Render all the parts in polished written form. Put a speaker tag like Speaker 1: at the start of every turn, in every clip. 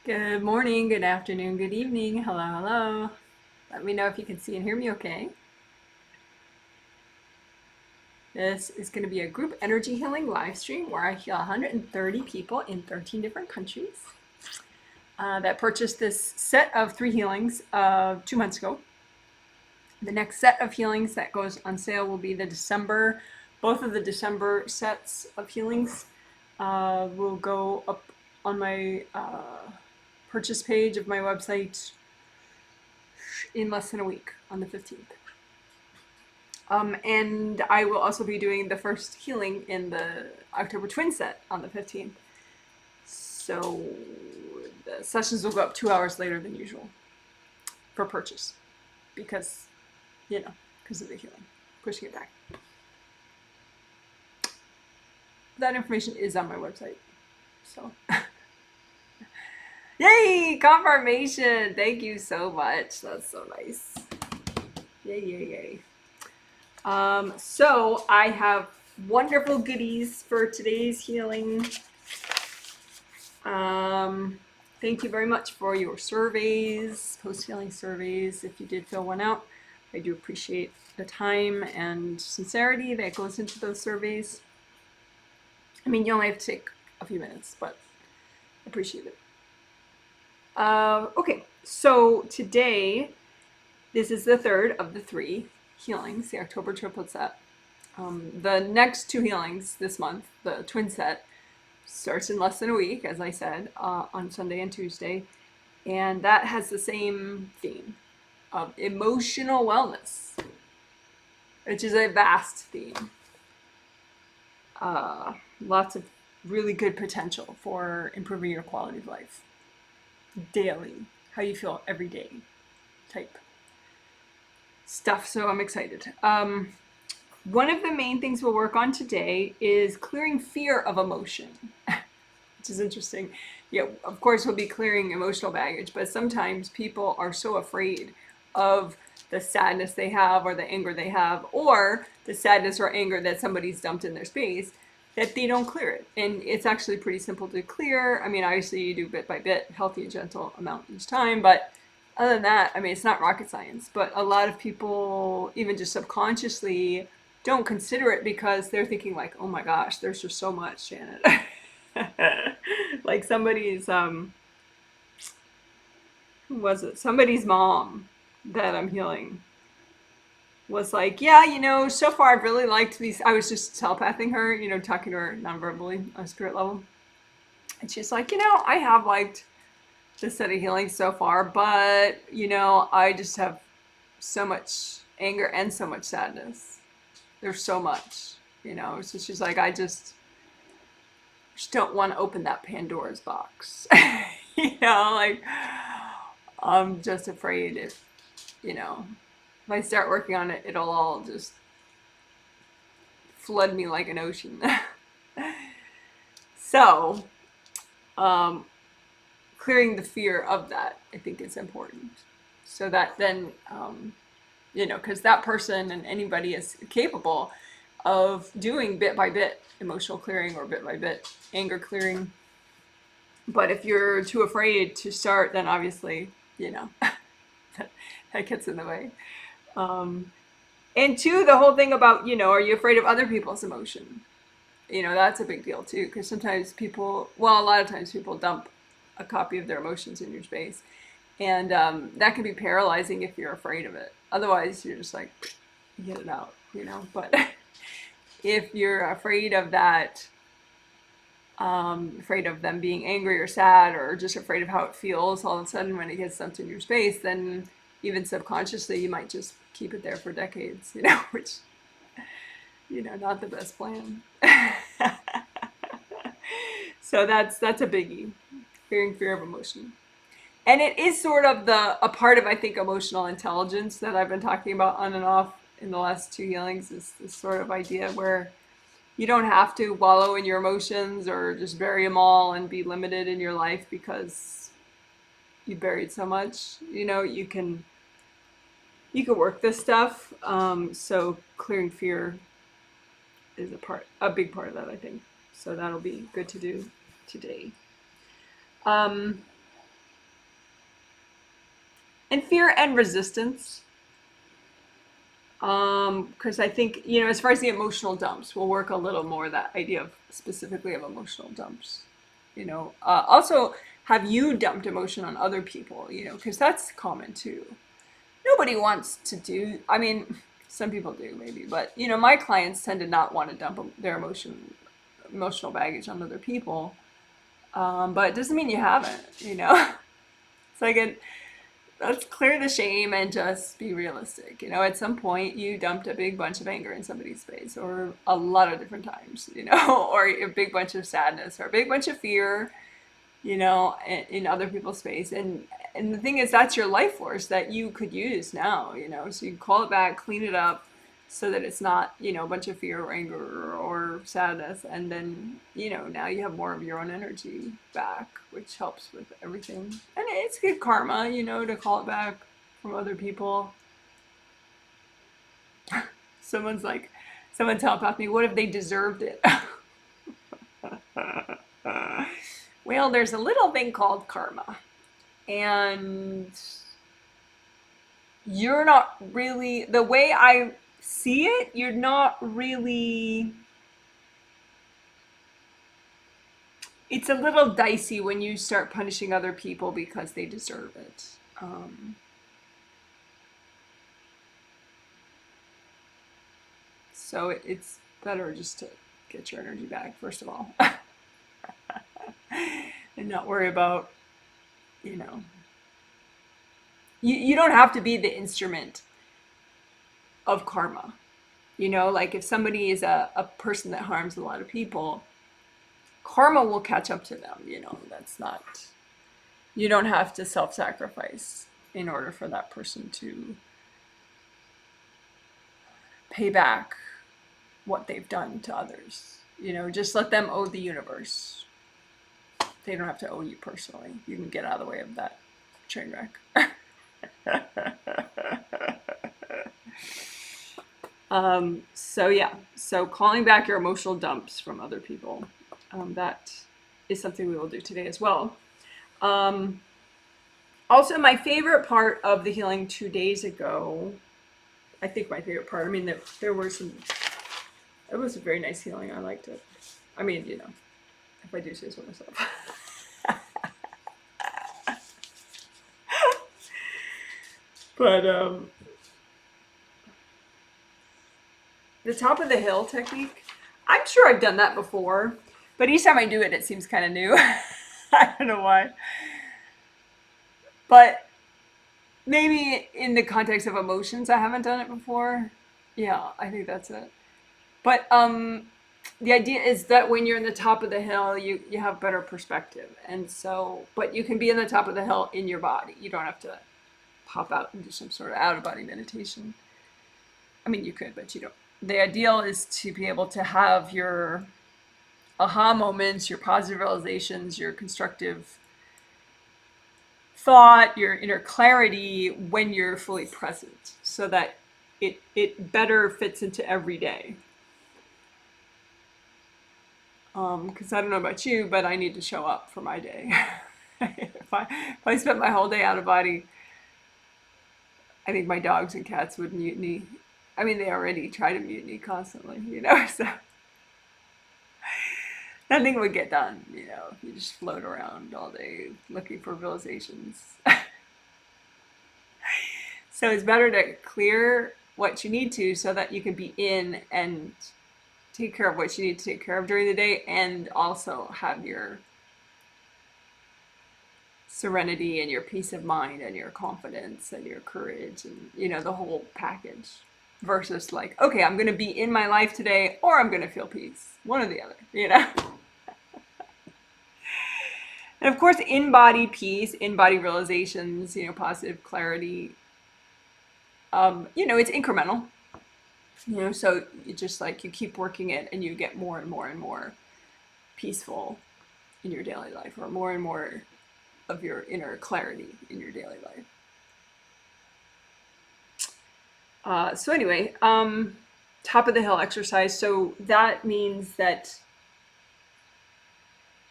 Speaker 1: Good morning, good afternoon, good evening. Hello, hello. Let me know if you can see and hear me okay. This is going to be a group energy healing live stream where I heal 130 people in 13 different countries that purchased this set of 3 healings 2 months ago. The next set of healings that goes on sale will be both of the December sets of healings will go up on my purchase page of my website in less than a week on the 15th. And I will also be doing the first healing in the October twin set on the 15th. So the sessions will go up 2 hours later than usual for purchase because of the healing, pushing it back. That information is on my website. So, yay, confirmation. Thank you so much. That's so nice. Yay, yay, yay. So I have wonderful goodies for today's healing. Thank you very much for your surveys, post-healing surveys. If you did fill one out, I do appreciate the time and sincerity that goes into those surveys. I mean, you only have to take a few minutes, but I appreciate it. Okay, so today, this is the third of the 3 healings, the October triplet set. The next 2 healings this month, the twin set, starts in less than a week, as I said, on Sunday and Tuesday. And that has the same theme of emotional wellness, which is a vast theme. Lots of really good potential for improving your quality of life daily, how you feel every day type stuff. So I'm excited. One of the main things we'll work on today is clearing fear of emotion, which is interesting. Yeah, of course we'll be clearing emotional baggage, but sometimes people are so afraid of the sadness they have or the anger they have or the sadness or anger that somebody's dumped in their space that they don't clear it. And it's actually pretty simple to clear. I mean, obviously you do bit by bit, healthy and gentle amount each time, but other than that, I mean, it's not rocket science, but a lot of people, even just subconsciously, don't consider it because they're thinking like, oh my gosh, there's just so much, Janet. Like somebody's, who was it? Somebody's mom that I'm healing was like, yeah, so far I've really liked these. I was just telepathing her, talking to her non-verbally on a spirit level. And she's like, I have liked this set of healings so far, but, I just have so much anger and so much sadness. There's so much, so she's like, I just don't want to open that Pandora's box. Like, I'm just afraid if I start working on it, it'll all just flood me like an ocean. So, clearing the fear of that, I think is important. So that then, because that person and anybody is capable of doing bit by bit emotional clearing or bit by bit anger clearing. But if you're too afraid to start, then obviously, that gets in the way. And 2, the whole thing about, are you afraid of other people's emotion? That's a big deal too, because sometimes a lot of times people dump a copy of their emotions in your space. And that can be paralyzing if you're afraid of it. Otherwise, you're just like, get it out, But if you're afraid of that, afraid of them being angry or sad or just afraid of how it feels all of a sudden when it gets dumped in your space, then even subconsciously you might just keep it there for decades, which, not the best plan. So that's a biggie, clearing fear of emotion. And it is sort of a part of, I think, emotional intelligence that I've been talking about on and off in the last 2 healings, is this sort of idea where you don't have to wallow in your emotions or just bury them all and be limited in your life because you buried so much. You can work this stuff. So clearing fear is a big part of that, I think. So that'll be good to do today. And fear and resistance. Because I think, as far as the emotional dumps, we'll work a little more that idea of specifically of emotional dumps. Also, have you dumped emotion on other people? Because that's common too. Nobody wants to do, I mean, some people do maybe, but my clients tend to not want to dump their emotional baggage on other people. But it doesn't mean you haven't. It's like let's clear the shame and just be realistic. At some point you dumped a big bunch of anger in somebody's face, or a lot of different times, or a big bunch of sadness, or a big bunch of fear, in other people's space. And the thing is, that's your life force that you could use now, so you call it back, clean it up so that it's not, a bunch of fear or anger or sadness. And then, now you have more of your own energy back, which helps with everything. And it's good karma, to call it back from other people. Someone's telepath me, what if they deserved it? Well, there's a little thing called karma. And you're not really, the way I see it, you're not really, it's a little dicey when you start punishing other people because they deserve it. So it's better just to get your energy back, first of all. And not worry about, you don't have to be the instrument of karma. Like if somebody is a person that harms a lot of people, karma will catch up to them. That's not, you don't have to self-sacrifice in order for that person to pay back what they've done to others. Just let them owe the universe. They don't have to owe you personally. You can get out of the way of that train wreck. So calling back your emotional dumps from other people, that is something we will do today as well. Also, my favorite part of the healing 2 days ago, I think my favorite part, there were it was a very nice healing. I liked it. If I do say so myself. But the top of the hill technique, I'm sure I've done that before, but each time I do it, it seems kind of new. I don't know why. But maybe in the context of emotions, I haven't done it before. Yeah, I think that's it. But the idea is that when you're in the top of the hill, you have better perspective. And so, but you can be in the top of the hill in your body. You don't have to pop out and do some sort of out-of-body meditation. You could, but you don't. The ideal is to be able to have your aha moments, your positive realizations, your constructive thought, your inner clarity when you're fully present, so that it better fits into every day. Because I don't know about you, but I need to show up for my day. If I spent my whole day out of body, I think my dogs and cats would mutiny. They already try to mutiny constantly, so nothing would get done, if you just float around all day looking for realizations. So it's better to clear what you need to so that you can be in and take care of what you need to take care of during the day, and also have your serenity and your peace of mind and your confidence and your courage and the whole package, versus like, okay, I'm going to be in my life today, or I'm going to feel peace, one or the other. And of course, in-body peace, in-body realizations, positive clarity, it's incremental, so you just like, you keep working it and you get more and more and more peaceful in your daily life, or more and more of your inner clarity in your daily life. So anyway, top of the hill exercise. So that means that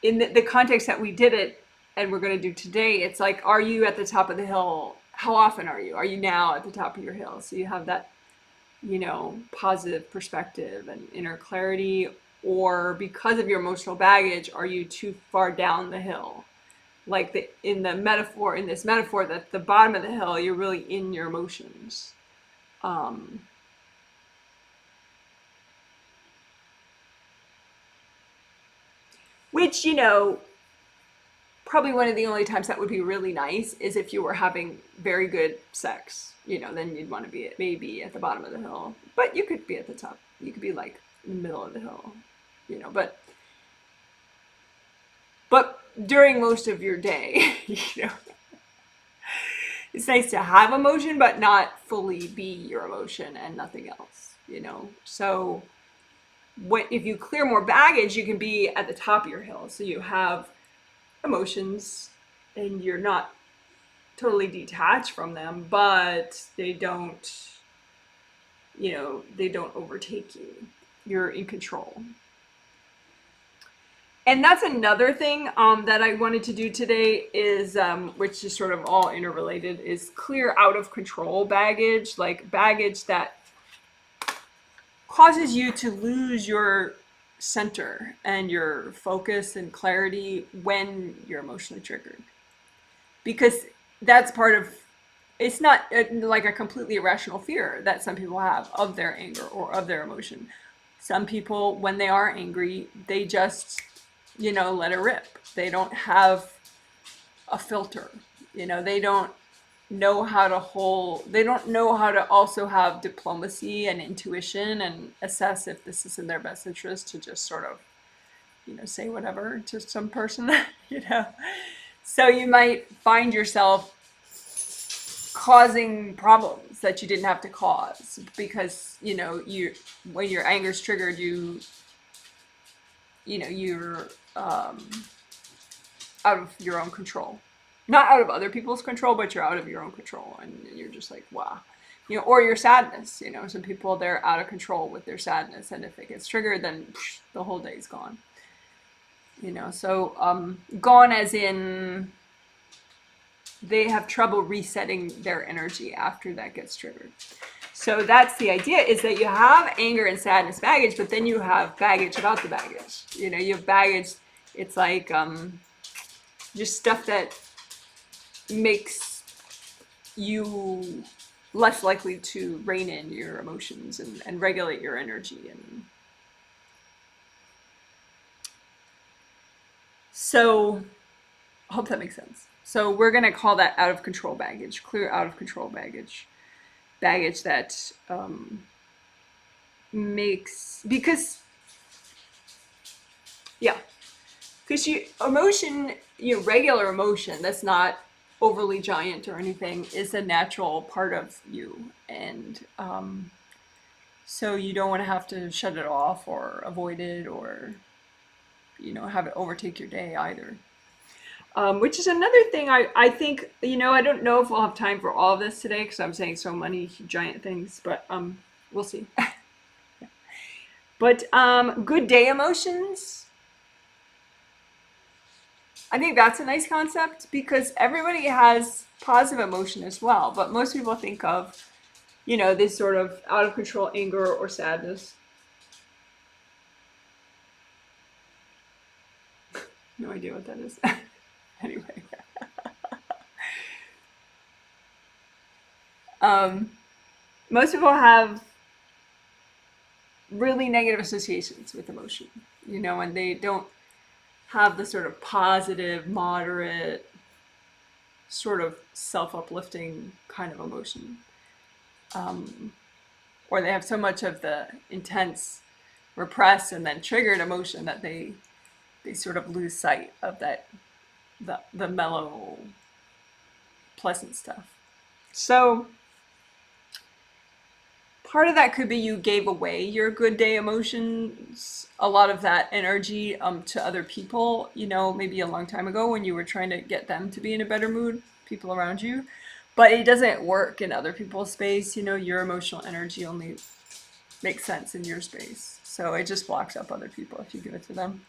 Speaker 1: in the context that we did it and we're going to do today, it's like, are you at the top of the hill how often are you? Are you now at the top of your hill? So you have that, positive perspective and inner clarity, or because of your emotional baggage, are you too far down the hill? Like in this metaphor, that the bottom of the hill, you're really in your emotions. Which, probably one of the only times that would be really nice is if you were having very good sex. Then you'd want to be maybe at the bottom of the hill. But you could be at the top. You could be like in the middle of the hill. But during most of your day, it's nice to have emotion, but not fully be your emotion and nothing else. So if you clear more baggage, you can be at the top of your hill. So you have emotions and you're not totally detached from them, but they don't overtake you. You're in control. And that's another thing that I wanted to do today is, which is sort of all interrelated, is clear out of control baggage, like baggage that causes you to lose your center and your focus and clarity when you're emotionally triggered. Because that's part of, it's not like a completely irrational fear that some people have of their anger or of their emotion. Some people, when they are angry, they just, let it rip. They don't have a filter. They don't know how to also have diplomacy and intuition and assess if this is in their best interest to just sort of, say whatever to some person, So you might find yourself causing problems that you didn't have to cause because, when your anger's triggered, you're out of your own control. Not out of other people's control, but you're out of your own control. And you're just like, wow. Or your sadness. Some people, they're out of control with their sadness. And if it gets triggered, then the whole day's gone. So gone as in they have trouble resetting their energy after that gets triggered. So that's the idea, is that you have anger and sadness baggage, but then you have baggage about the baggage. You have baggage. It's like just stuff that makes you less likely to rein in your emotions and regulate your energy. And so I hope that makes sense. So we're going to call that out of control baggage, clear out of control baggage that because emotion, regular emotion that's not overly giant or anything is a natural part of you. And so you don't want to have to shut it off or avoid it or, have it overtake your day either. Which is another thing I think, I don't know if we'll have time for all of this today because I'm saying so many giant things, but we'll see. But good day emotions, I think that's a nice concept because everybody has positive emotion as well, but most people think of, this sort of out of control anger or sadness. No idea what that is. Anyway. Most people have really negative associations with emotion, and they don't have the sort of positive, moderate, sort of self-uplifting kind of emotion. Or they have so much of the intense, repressed, and then triggered emotion that they sort of lose sight of that, the mellow, pleasant stuff. So part of that could be you gave away your good day emotions, a lot of that energy to other people, maybe a long time ago when you were trying to get them to be in a better mood, people around you. But it doesn't work in other people's space. Your emotional energy only makes sense in your space. So it just blocks up other people if you give it to them.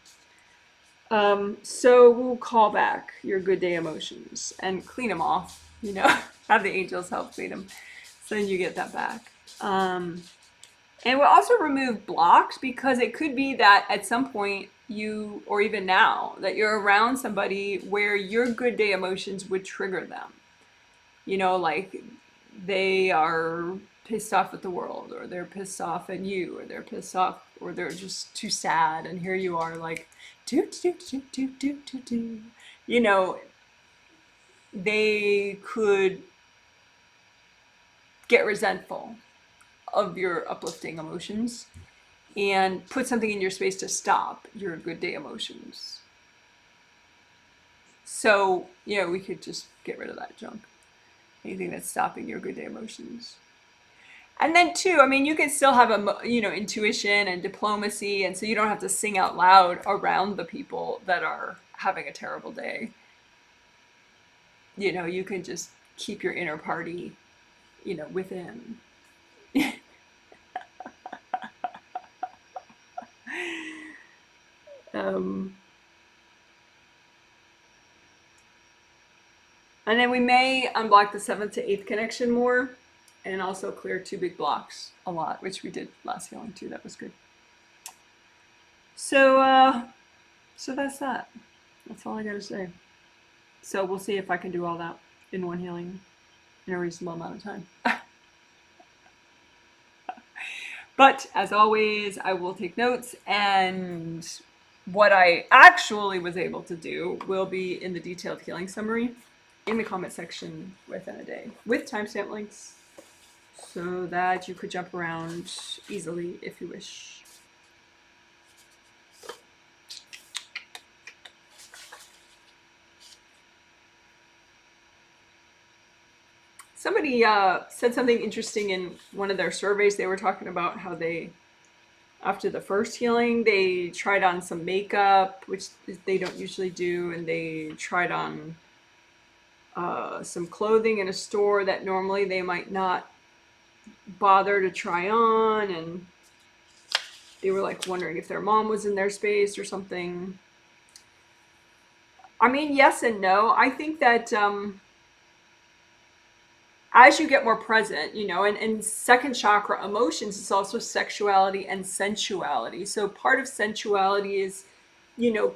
Speaker 1: So we'll call back your good day emotions and clean them off, Have the angels help clean them. So then you get that back. And we'll also remove blocks, because it could be that at some point you, or even now, that you're around somebody where your good day emotions would trigger them. You know, like they are pissed off at the world, or they're pissed off at you, or they're pissed off, or they're just too sad. And here you are like, do, do, do, do, do, do, do. You know, they could get resentful of your uplifting emotions and put something in your space to stop your good day emotions. So, you know, we could just get rid of that junk. Anything that's stopping your good day emotions. And then too, I mean, you can still have intuition and diplomacy, and so you don't have to sing out loud around the people that are having a terrible day. You know, you can just keep your inner party, within. And then we may unblock the 7th to 8th connection more, and also clear 2 big blocks a lot, which we did last healing too. That was good. So that's that. That's all I gotta say. So we'll see if I can do all that in one healing in a reasonable amount of time. But as always, I will take notes, and what I actually was able to do will be in the detailed healing summary in the comment section within a day, with timestamp links, so that you could jump around easily if you wish. Somebody said something interesting in one of their surveys. They were talking about how they, after the first healing, they tried on some makeup, which they don't usually do, and they tried on some clothing in a store that normally they might not bother to try on, and they were like wondering if their mom was in their space or something. I mean, yes and no. I think that as you get more present, and second chakra emotions is also sexuality and sensuality. So part of sensuality is,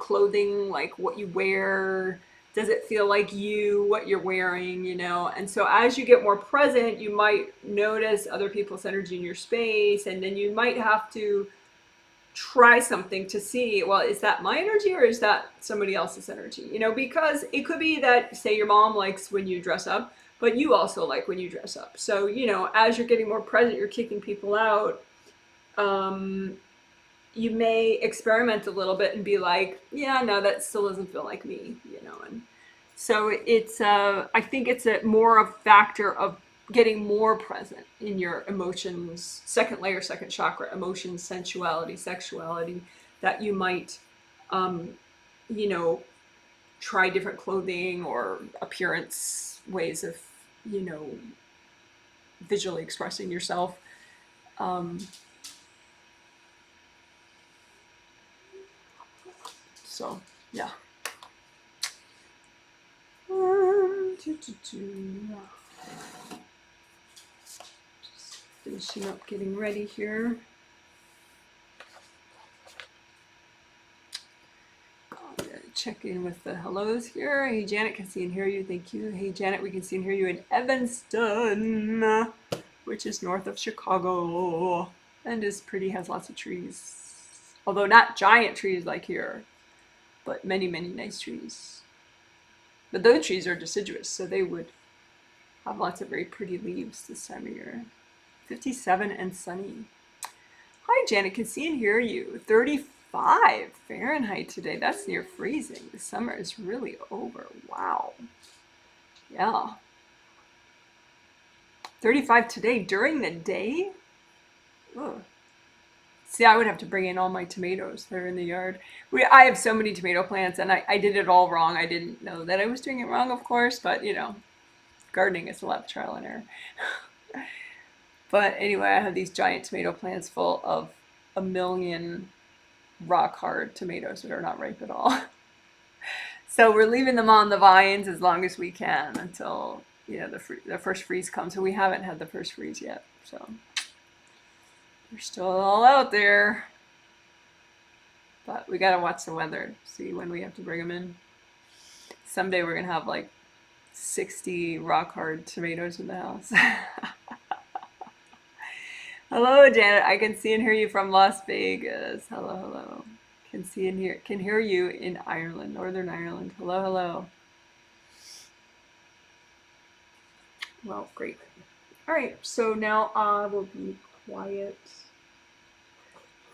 Speaker 1: clothing, like what you wear. Does it feel like you, what you're wearing, And so as you get more present, you might notice other people's energy in your space, and then you might have to try something to see, well, is that my energy or is that somebody else's energy? Because it could be that, say, your mom likes when you dress up, but you also like when you dress up. So, as you're getting more present, you're kicking people out. You may experiment a little bit and be like, yeah, no, that still doesn't feel like me, And so it's, I think it's more a factor of getting more present in your emotions, second layer, second chakra, emotions, sensuality, sexuality, that you might, try different clothing or appearance ways of, visually expressing yourself. So, yeah. Just finishing up, getting ready here. Check in with the hellos here. Hey Janet, can see and hear you. Thank you. Hey Janet, we can see and hear you in Evanston, which is north of Chicago, and is pretty, has lots of trees. Although not giant trees like here, but many, many nice trees. But those trees are deciduous, so they would have lots of very pretty leaves this time of year. 57 and sunny. Hi Janet, can see and hear you. 35 Fahrenheit today. That's near freezing. The summer is really over. Wow. Yeah. 35 today during the day? Ugh. See, I would have to bring in all my tomatoes that are in the yard. I have so many tomato plants, and I did it all wrong. I didn't know that I was doing it wrong, of course, but gardening is a lot of trial and error. But anyway, I have these giant tomato plants full of 1 million rock hard tomatoes that are not ripe at all. So we're leaving them on the vines as long as we can until yeah, the first freeze comes. So we haven't had the first freeze yet. So they're still all out there. But we gotta watch the weather, see when we have to bring them in. Someday we're gonna have like 60 rock hard tomatoes in the house. Hello, Janet. I can see and hear you from Las Vegas. Hello, hello. Can hear you in Ireland, Northern Ireland. Hello, hello. Well, great. All right, so now I will be quiet.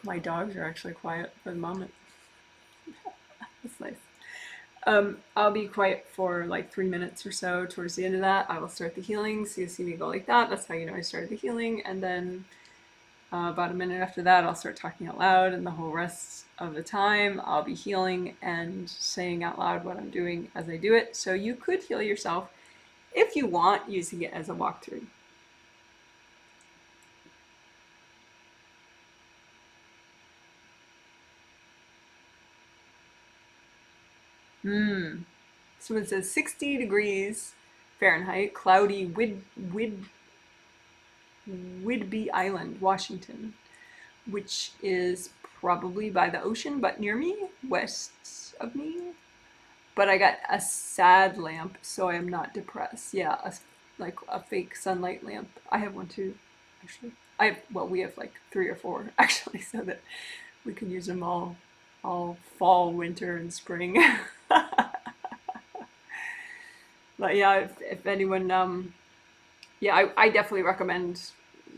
Speaker 1: My dogs are actually quiet for the moment. That's nice. I'll be quiet for like 3 minutes or so. Towards the end of that, I will start the healing. So you see me go like that. That's how you know I started the healing. And then about a minute after that, I'll start talking out loud. And the whole rest of the time, I'll be healing and saying out loud what I'm doing as I do it. So you could heal yourself if you want, using it as a walkthrough. So it says 60 degrees Fahrenheit, cloudy Whidbey Island, Washington, which is probably by the ocean, but near me, west of me. But I got a sad lamp, so I am not depressed. Yeah, like a fake sunlight lamp. I have one too, actually. We have like 3 or 4 actually, so that we can use them all fall, winter, and spring. But yeah, if anyone, yeah, I definitely recommend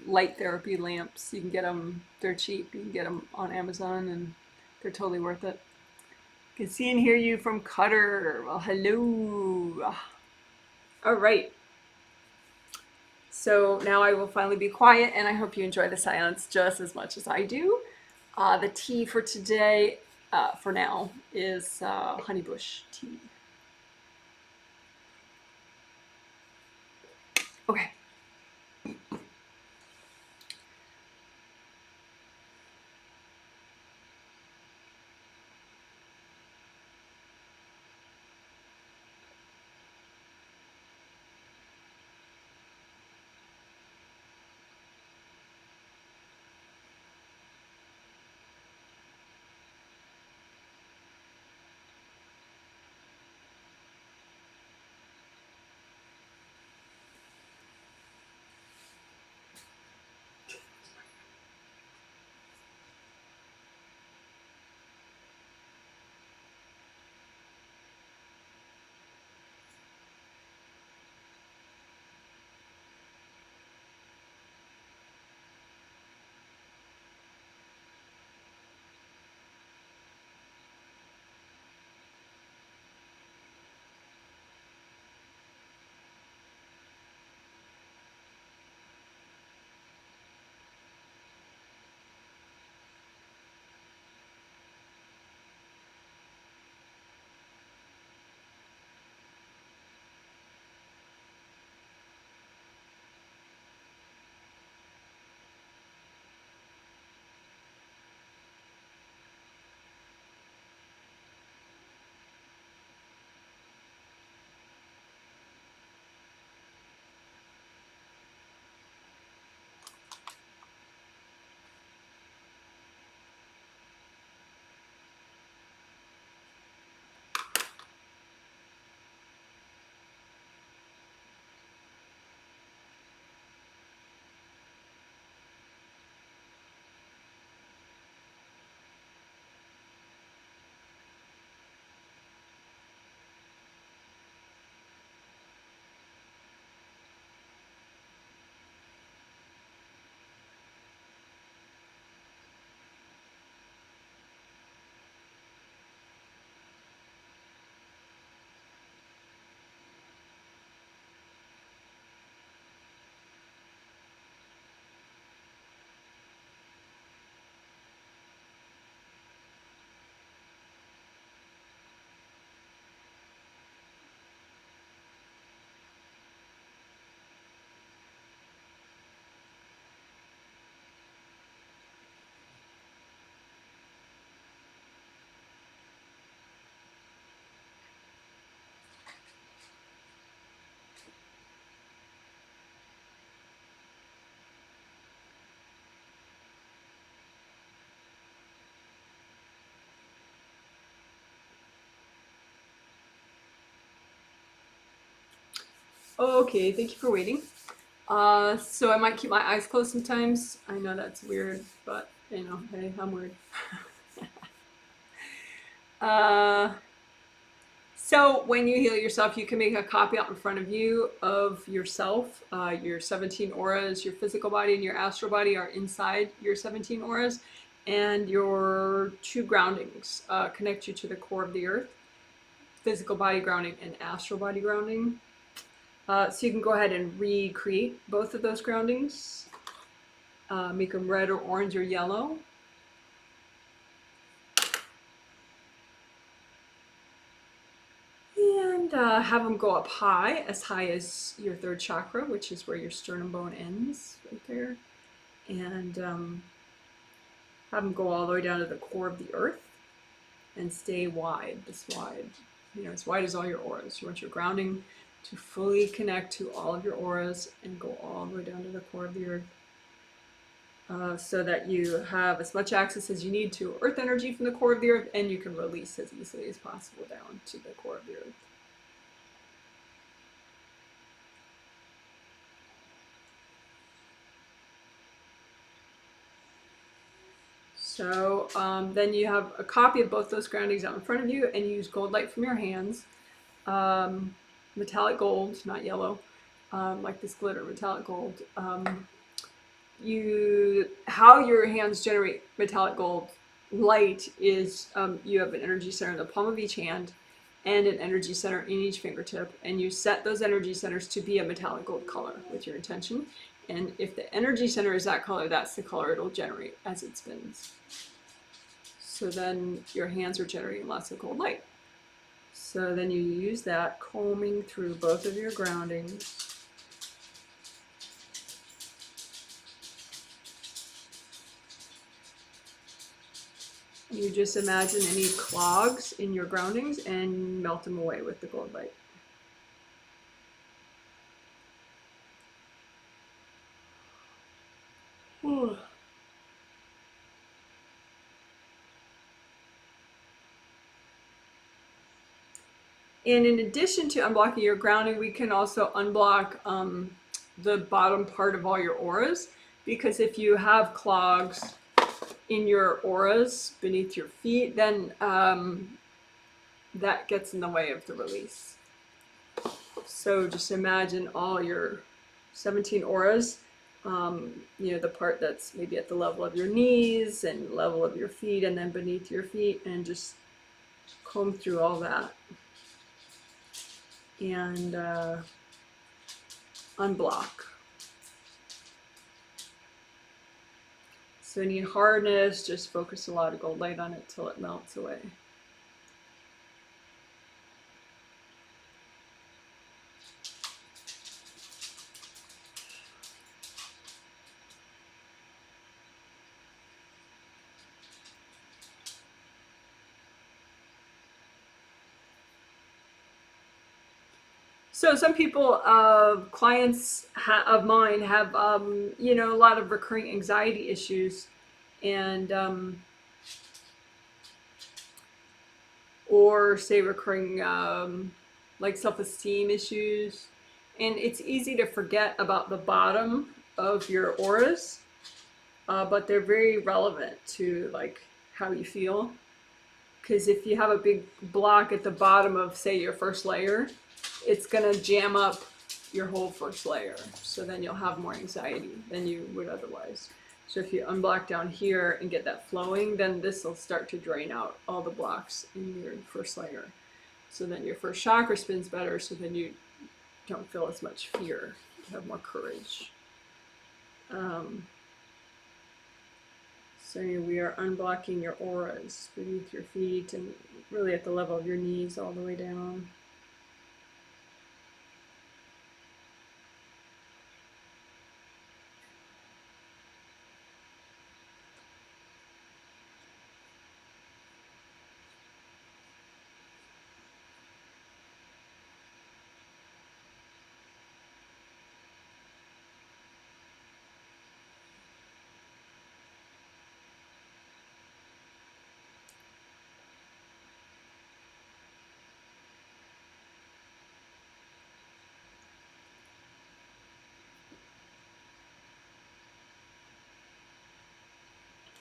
Speaker 1: light therapy lamps. You can get them, they're cheap. You can get them on Amazon and they're totally worth it. I can see and hear you from Qatar. Well, hello. All right. So now I will finally be quiet and I hope you enjoy the silence just as much as I do. The tea for today, for now, is honeybush tea. Okay. Okay, thank you for waiting. So I might keep my eyes closed sometimes. I know that's weird, but you know, hey, I'm weird. uh, so when you heal yourself, you can make a copy out in front of you of yourself. Your 17 auras, your physical body and your astral body are inside your 17 auras, and your two groundings connect you to the core of the earth. Physical body grounding and astral body grounding. So you can go ahead and recreate both of those groundings. Make them red or orange or yellow. And have them go up high as your third chakra, which is where your sternum bone ends, right there. And have them go all the way down to the core of the earth and stay wide, this wide, you know, as wide as all your auras. You want your grounding to fully connect to all of your auras and go all the way down to the core of the earth. So that you have as much access as you need to earth energy from the core of the earth, and you can release as easily as possible down to the core of the earth. So then you have a copy of both those groundings out in front of you, and you use gold light from your hands. Metallic gold, not yellow, like this glitter, metallic gold. How your hands generate metallic gold light is you have an energy center in the palm of each hand and an energy center in each fingertip, and you set those energy centers to be a metallic gold color with your intention. And if the energy center is that color, that's the color it'll generate as it spins. So then your hands are generating lots of gold light. So then you use that combing through both of your groundings. You just imagine any clogs in your groundings and melt them away with the gold light. Whew. And in addition to unblocking your grounding, we can also unblock the bottom part of all your auras, because if you have clogs in your auras beneath your feet, then that gets in the way of the release. So just imagine all your 17 auras, you know, the part that's maybe at the level of your knees and level of your feet and then beneath your feet, and just comb through all that and unblock. So any hardness, just focus a lot of gold light on it till it melts away. So some people, clients of mine have, you know, a lot of recurring anxiety issues, and or say recurring like self-esteem issues, and it's easy to forget about the bottom of your auras, but they're very relevant to like how you feel. Because if you have a big block at the bottom of, say, your first layer, it's going to jam up your whole first layer. So then you'll have more anxiety than you would otherwise. So if you unblock down here and get that flowing, then this will start to drain out all the blocks in your first layer. So then your first chakra spins better, so then you don't feel as much fear. You have more courage. So we are unblocking your auras beneath your feet and really at the level of your knees all the way down.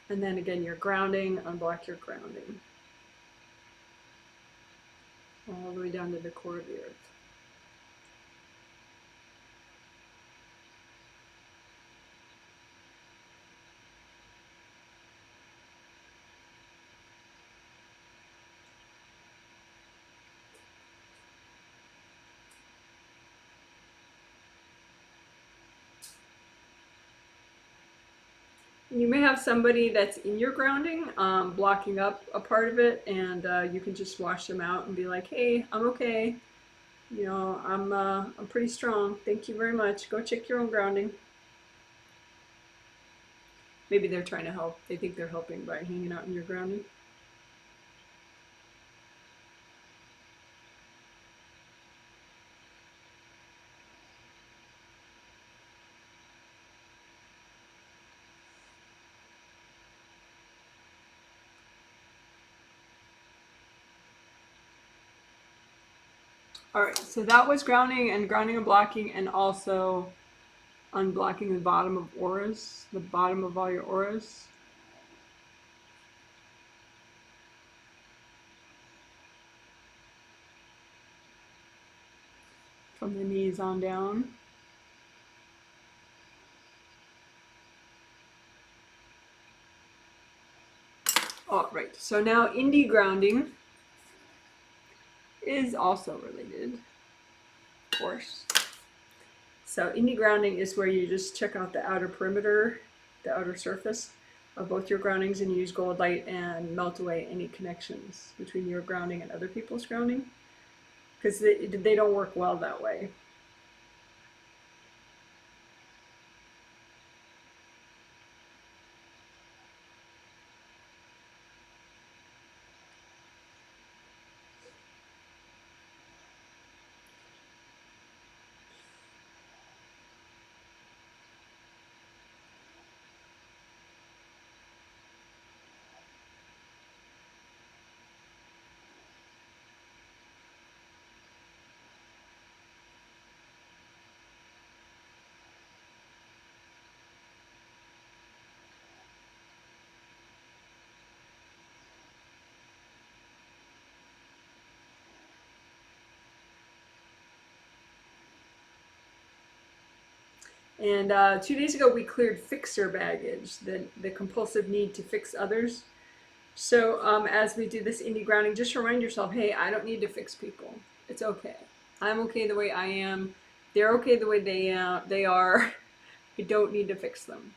Speaker 1: And then again, you're grounding, unblock your grounding. All the way down to the core of the earth. You may have somebody that's in your grounding, blocking up a part of it, and you can just wash them out and be like, "Hey, I'm okay. You know, I'm pretty strong. Thank you very much. Go check your own grounding." Maybe they're trying to help. They think they're helping by hanging out in your grounding. All right, so that was grounding and blocking, and also unblocking the bottom of auras, the bottom of all your auras. From the knees on down. All right, so now indie grounding is also related, of course. So indie grounding is where you just check out the outer perimeter, the outer surface of both your groundings, and you use gold light and melt away any connections between your grounding and other people's grounding, because they don't work well that way. And 2 days ago, we cleared fixer baggage, the compulsive need to fix others. So as we do this indie grounding, just remind yourself, hey, I don't need to fix people. It's okay. I'm okay the way I am. They're okay the way they are. I don't need to fix them.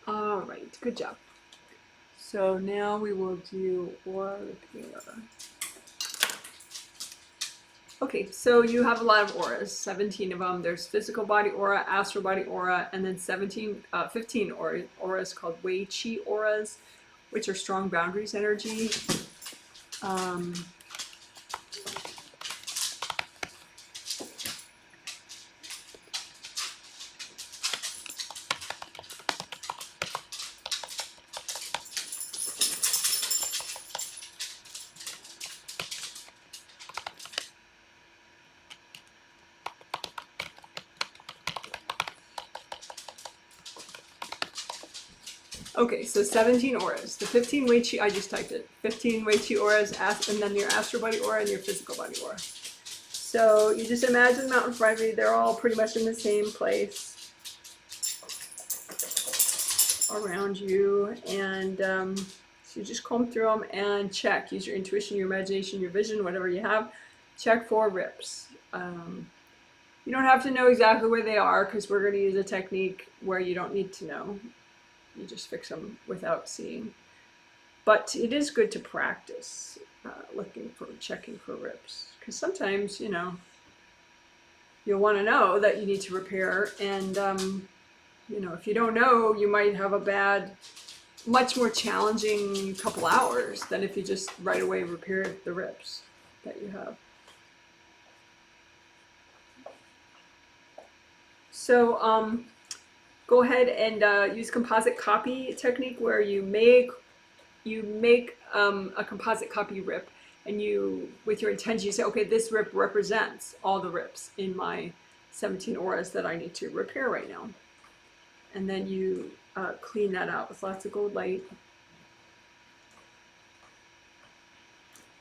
Speaker 1: All right, good job. So now we will do aura repair. Okay, so you have a lot of auras, 17 of them. There's physical body aura, astral body aura, and then 15 auras called Wei Qi auras, which are strong boundaries energy. Okay, so 17 auras. The 15 Wei Qi, I just typed it. 15 Wei Qi auras, and then your astral body aura and your physical body aura. So you just imagine Mount in front of you. They're all pretty much in the same place around you. And so you just comb through them and check. Use your intuition, your imagination, your vision, whatever you have. Check for rips. You don't have to know exactly where they are, because we're going to use a technique where you don't need to know. You just fix them without seeing. But it is good to practice checking for rips, because sometimes, you know, you'll want to know that you need to repair, and you know, if you don't know, you might have a much more challenging couple hours than if you just right away repair the rips that you have. So go ahead and use composite copy technique, where you make you make a composite copy rip, and you, with your intention, you say, okay, this rip represents all the rips in my 17 auras that I need to repair right now. And then you clean that out with lots of gold light.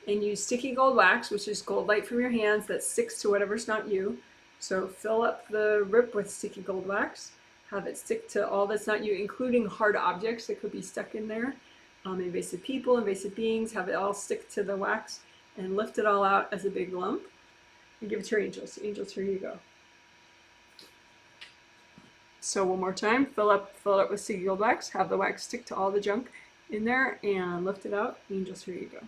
Speaker 1: And use sticky gold wax, which is gold light from your hands that sticks to whatever's not you. So fill up the rip with sticky gold wax. Have it stick to all that's not you, including hard objects that could be stuck in there. Invasive people, invasive beings, have it all stick to the wax and lift it all out as a big lump and give it to your angels. Angels, here you go. So one more time, fill it up with sticky gold wax, have the wax stick to all the junk in there and lift it out. Angels, here you go.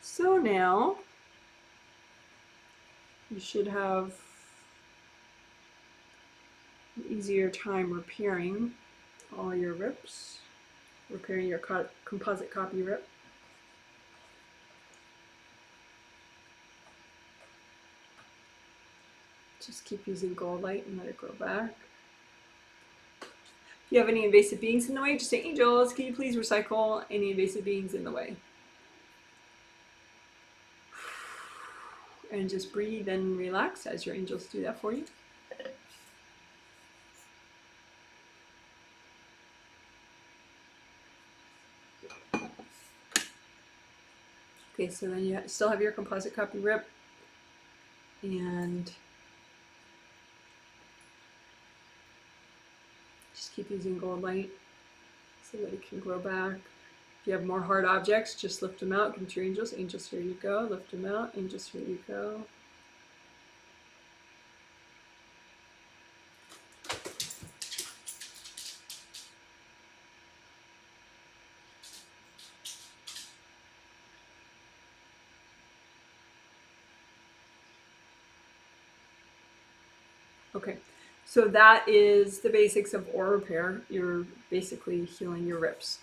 Speaker 1: So now you should have an easier time repairing all your rips, repairing your composite copy rip. Just keep using gold light and let it grow back. If you have any invasive beings in the way, just say, angels, can you please recycle any invasive beings in the way? And just breathe and relax as your angels do that for you. Okay, so then you still have your composite copy rip, and just keep using gold light so that it can grow back. If you have more hard objects, just lift them out, give them to your angels. Angels, here you go. Lift them out. Angels, here you go. Okay, so that is the basics of aura repair. You're basically healing your rips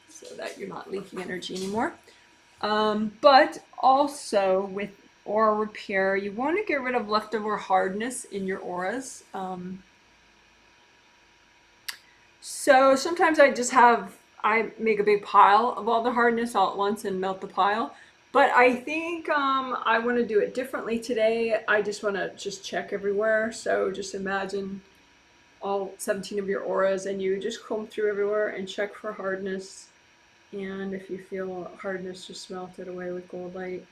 Speaker 1: so that you're not leaking energy anymore. But also with aura repair, you want to get rid of leftover hardness in your auras. So sometimes I make a big pile of all the hardness all at once and melt the pile. But I think I want to do it differently today. I just want to check everywhere. So just imagine all 17 of your auras and you just comb through everywhere and check for hardness. And if you feel hardness, just melt it away with gold light.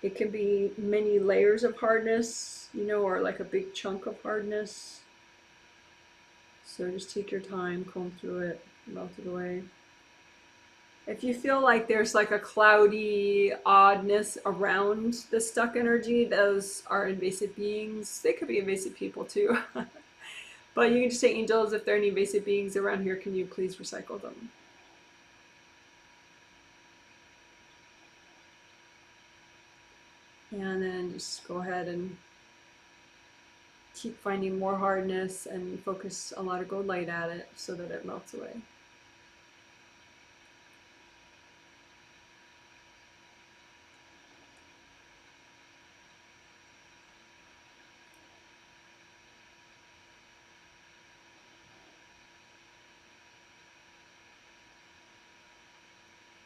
Speaker 1: It can be many layers of hardness, you know, or like a big chunk of hardness. So just take your time, comb through it, melt it away. If you feel like there's like a cloudy oddness around the stuck energy, those are invasive beings. They could be invasive people too. But you can just say, angels, if there are any invasive beings around here, can you please recycle them? And then just go ahead and keep finding more hardness and focus a lot of gold light at it so that it melts away.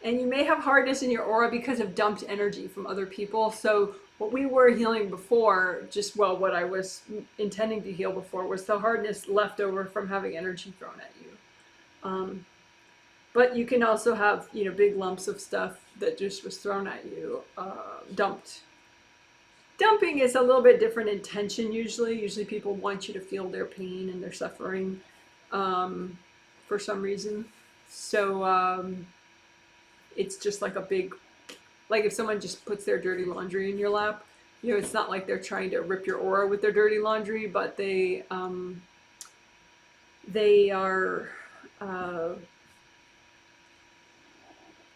Speaker 1: And you may have hardness in your aura because of dumped energy from other people. So what we were healing before, what I was intending to heal before, was the hardness left over from having energy thrown at you. But you can also have, big lumps of stuff that just was thrown at you, dumped. Dumping is a little bit different intention usually. Usually people want you to feel their pain and their suffering for some reason. So it's just like a big, like if someone just puts their dirty laundry in your lap, it's not like they're trying to rip your aura with their dirty laundry, but they are,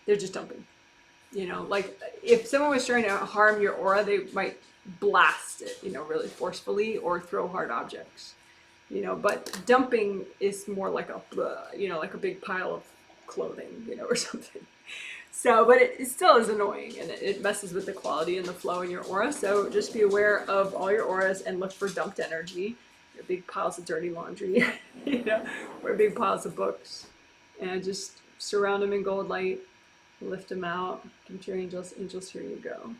Speaker 1: they're just dumping. Like if someone was trying to harm your aura, they might blast it, really forcefully or throw hard objects, but dumping is more like like a big pile of clothing, or something. So, but it still is annoying and it messes with the quality and the flow in your aura. So just be aware of all your auras and look for dumped energy. big piles of dirty laundry, you know, or big piles of books, and just surround them in gold light, lift them out, give them to your angels. Angels, here you go.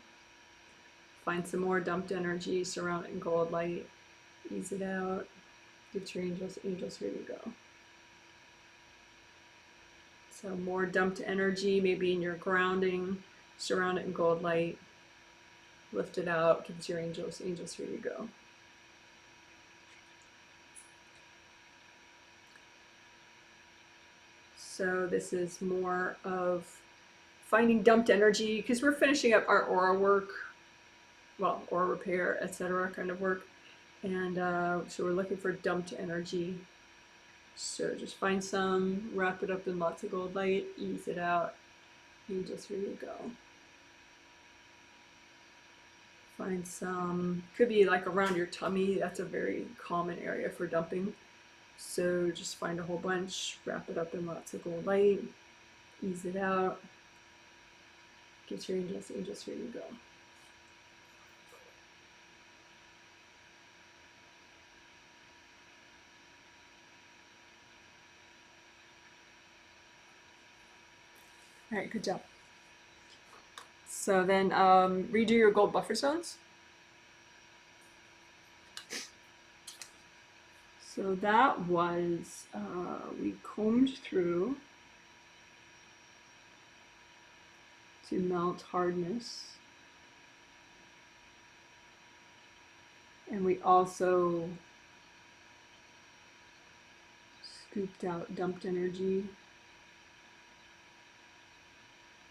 Speaker 1: Find some more dumped energy, surround it in gold light, ease it out, give it to your angels. Angels, here you go. So more dumped energy, maybe in your grounding, surround it in gold light, lift it out, give it to your angels. Angels, here you go. So this is more of finding dumped energy, because we're finishing up our aura work, well, aura repair, etc. kind of work. And so we're looking for dumped energy. So just find some, wrap it up in lots of gold light, ease it out. Angels, here you go. Find some, could be like around your tummy. That's a very common area for dumping. So just find a whole bunch, wrap it up in lots of gold light, ease it out. Get your angels. Angels, here you go. All right, good job. So then redo your gold buffer zones. So that was, we combed through to melt hardness. And we also scooped out dumped energy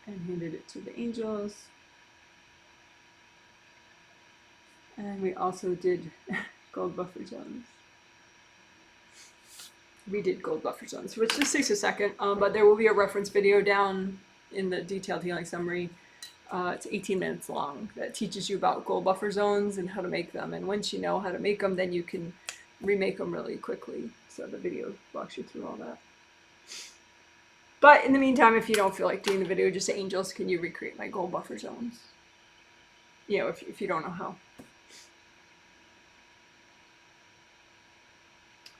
Speaker 1: and handed it to the angels. And we also did gold buffer zones. We did gold buffer zones, which just takes a second, but there will be a reference video down in the detailed healing summary. It's 18 minutes long that teaches you about gold buffer zones and how to make them. And once you know how to make them, then you can remake them really quickly. So the video walks you through all that. But in the meantime, if you don't feel like doing the video, just say, angels, can you recreate my gold buffer zones? You know, if you don't know how.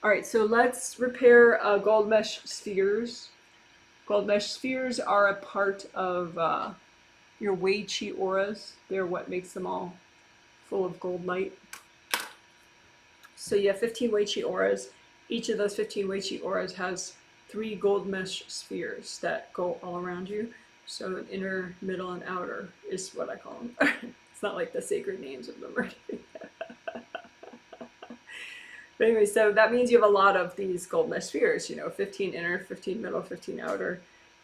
Speaker 1: All right, so let's repair gold mesh spheres. Gold mesh spheres are a part of your Wei Qi auras. They're what makes them all full of gold light. So you have 15 Wei Qi auras. Each of those 15 Wei Qi auras has 3 gold mesh spheres that go all around you. So inner, middle, and outer is what I call them. It's not like the sacred names of them or anything. But anyway, so that means you have a lot of these gold mesh spheres, you know, 15 inner, 15 middle, 15 outer.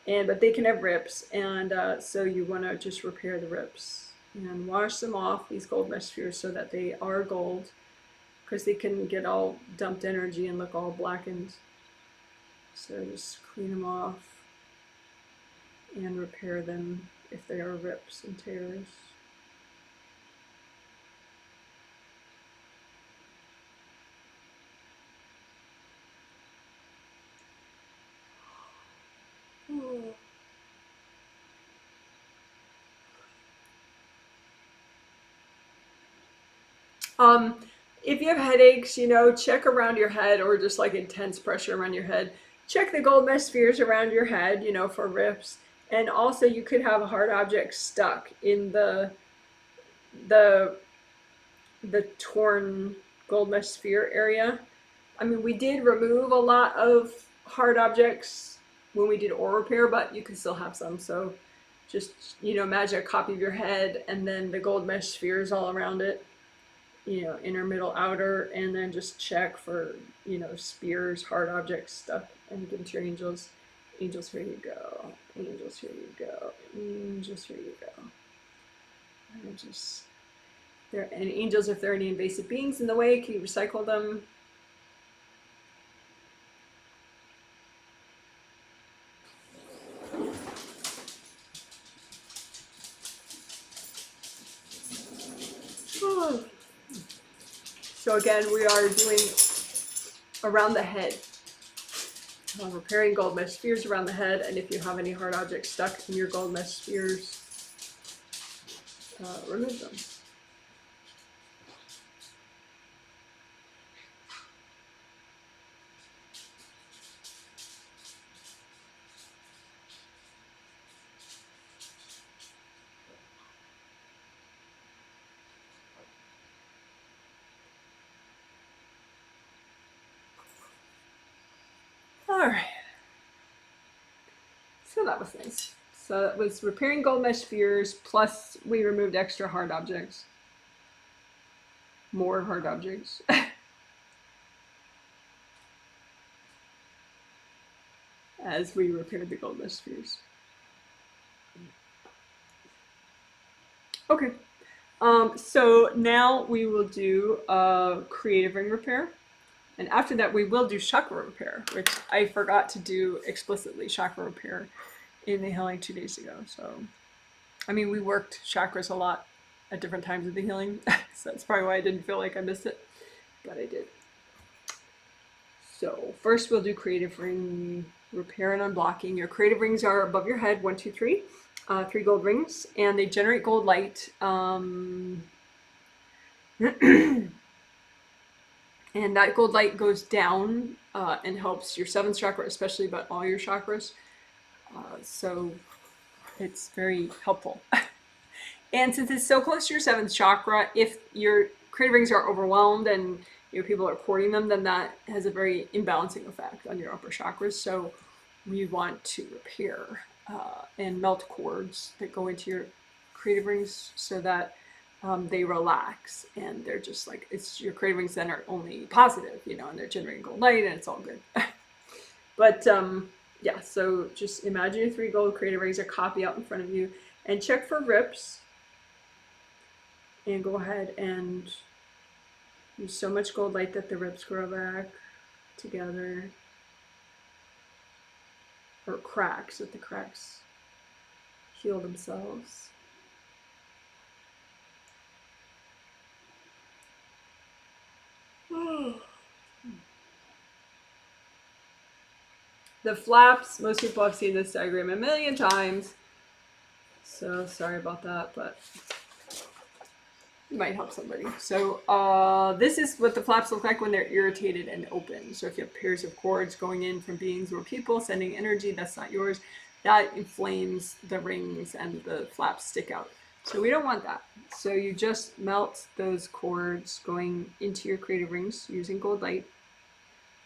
Speaker 1: But they can have rips, and so you want to just repair the rips and wash them off, these gold mesh spheres, so that they are gold, because they can get all dumped energy and look all blackened. So just clean them off and repair them if they are rips and tears. If you have headaches, you know, check around your head, or just like intense pressure around your head. Check the gold mesh spheres around your head, you know, for rips. And also you could have a hard object stuck in the torn gold mesh sphere area. I mean, we did remove a lot of hard objects when we did aura repair, but you can still have some. So just, you know, imagine a copy of your head and then the gold mesh spheres all around it. You know, inner, middle, outer, and then just check for, you know, spears, hard objects stuck, and give them to your angels. Angels, here you go. Angels, here you go. Angels, here you go. And just there. And angels, if there are any invasive beings in the way, can you recycle them? So again, we are doing around the head. Repairing gold mesh spheres around the head, and if you have any hard objects stuck in your gold mesh spheres, remove them. All right. So that was nice. So that was repairing gold mesh spheres, plus we removed extra hard objects. More hard objects. As we repaired the gold mesh spheres. Okay. So now we will do creative ring repair. And after that, we will do chakra repair, which I forgot to do explicitly chakra repair in the healing 2 days ago. So, I mean, we worked chakras a lot at different times of the healing. So that's probably why I didn't feel like I missed it, but I did. So first we'll do creative ring repair and unblocking. Your creative rings are above your head, 1, 2, 3, 3 gold rings, and they generate gold light. And that gold light goes down and helps your 7th chakra, especially, but all your chakras. So it's very helpful. And since it's so close to your 7th chakra, if your creative rings are overwhelmed and people are courting them, then that has a very imbalancing effect on your upper chakras. So we want to repair and melt cords that go into your creative rings so that they relax, and they're just like, it's your creative rings then are only positive, and they're generating gold light, and it's all good. But yeah, so just imagine your 3 gold creative rings are copy out in front of you, and check for rips, and go ahead and use so much gold light that the rips grow back together, or cracks, that the cracks heal themselves. The flaps, most people have seen this diagram a million times, so sorry about that, but it might help somebody. So this is what the flaps look like when they're irritated and open. So if you have pairs of cords going in from beings or people, sending energy that's not yours, that inflames the rings and the flaps stick out. So we don't want that. So you just melt those cords going into your creative rings using gold light,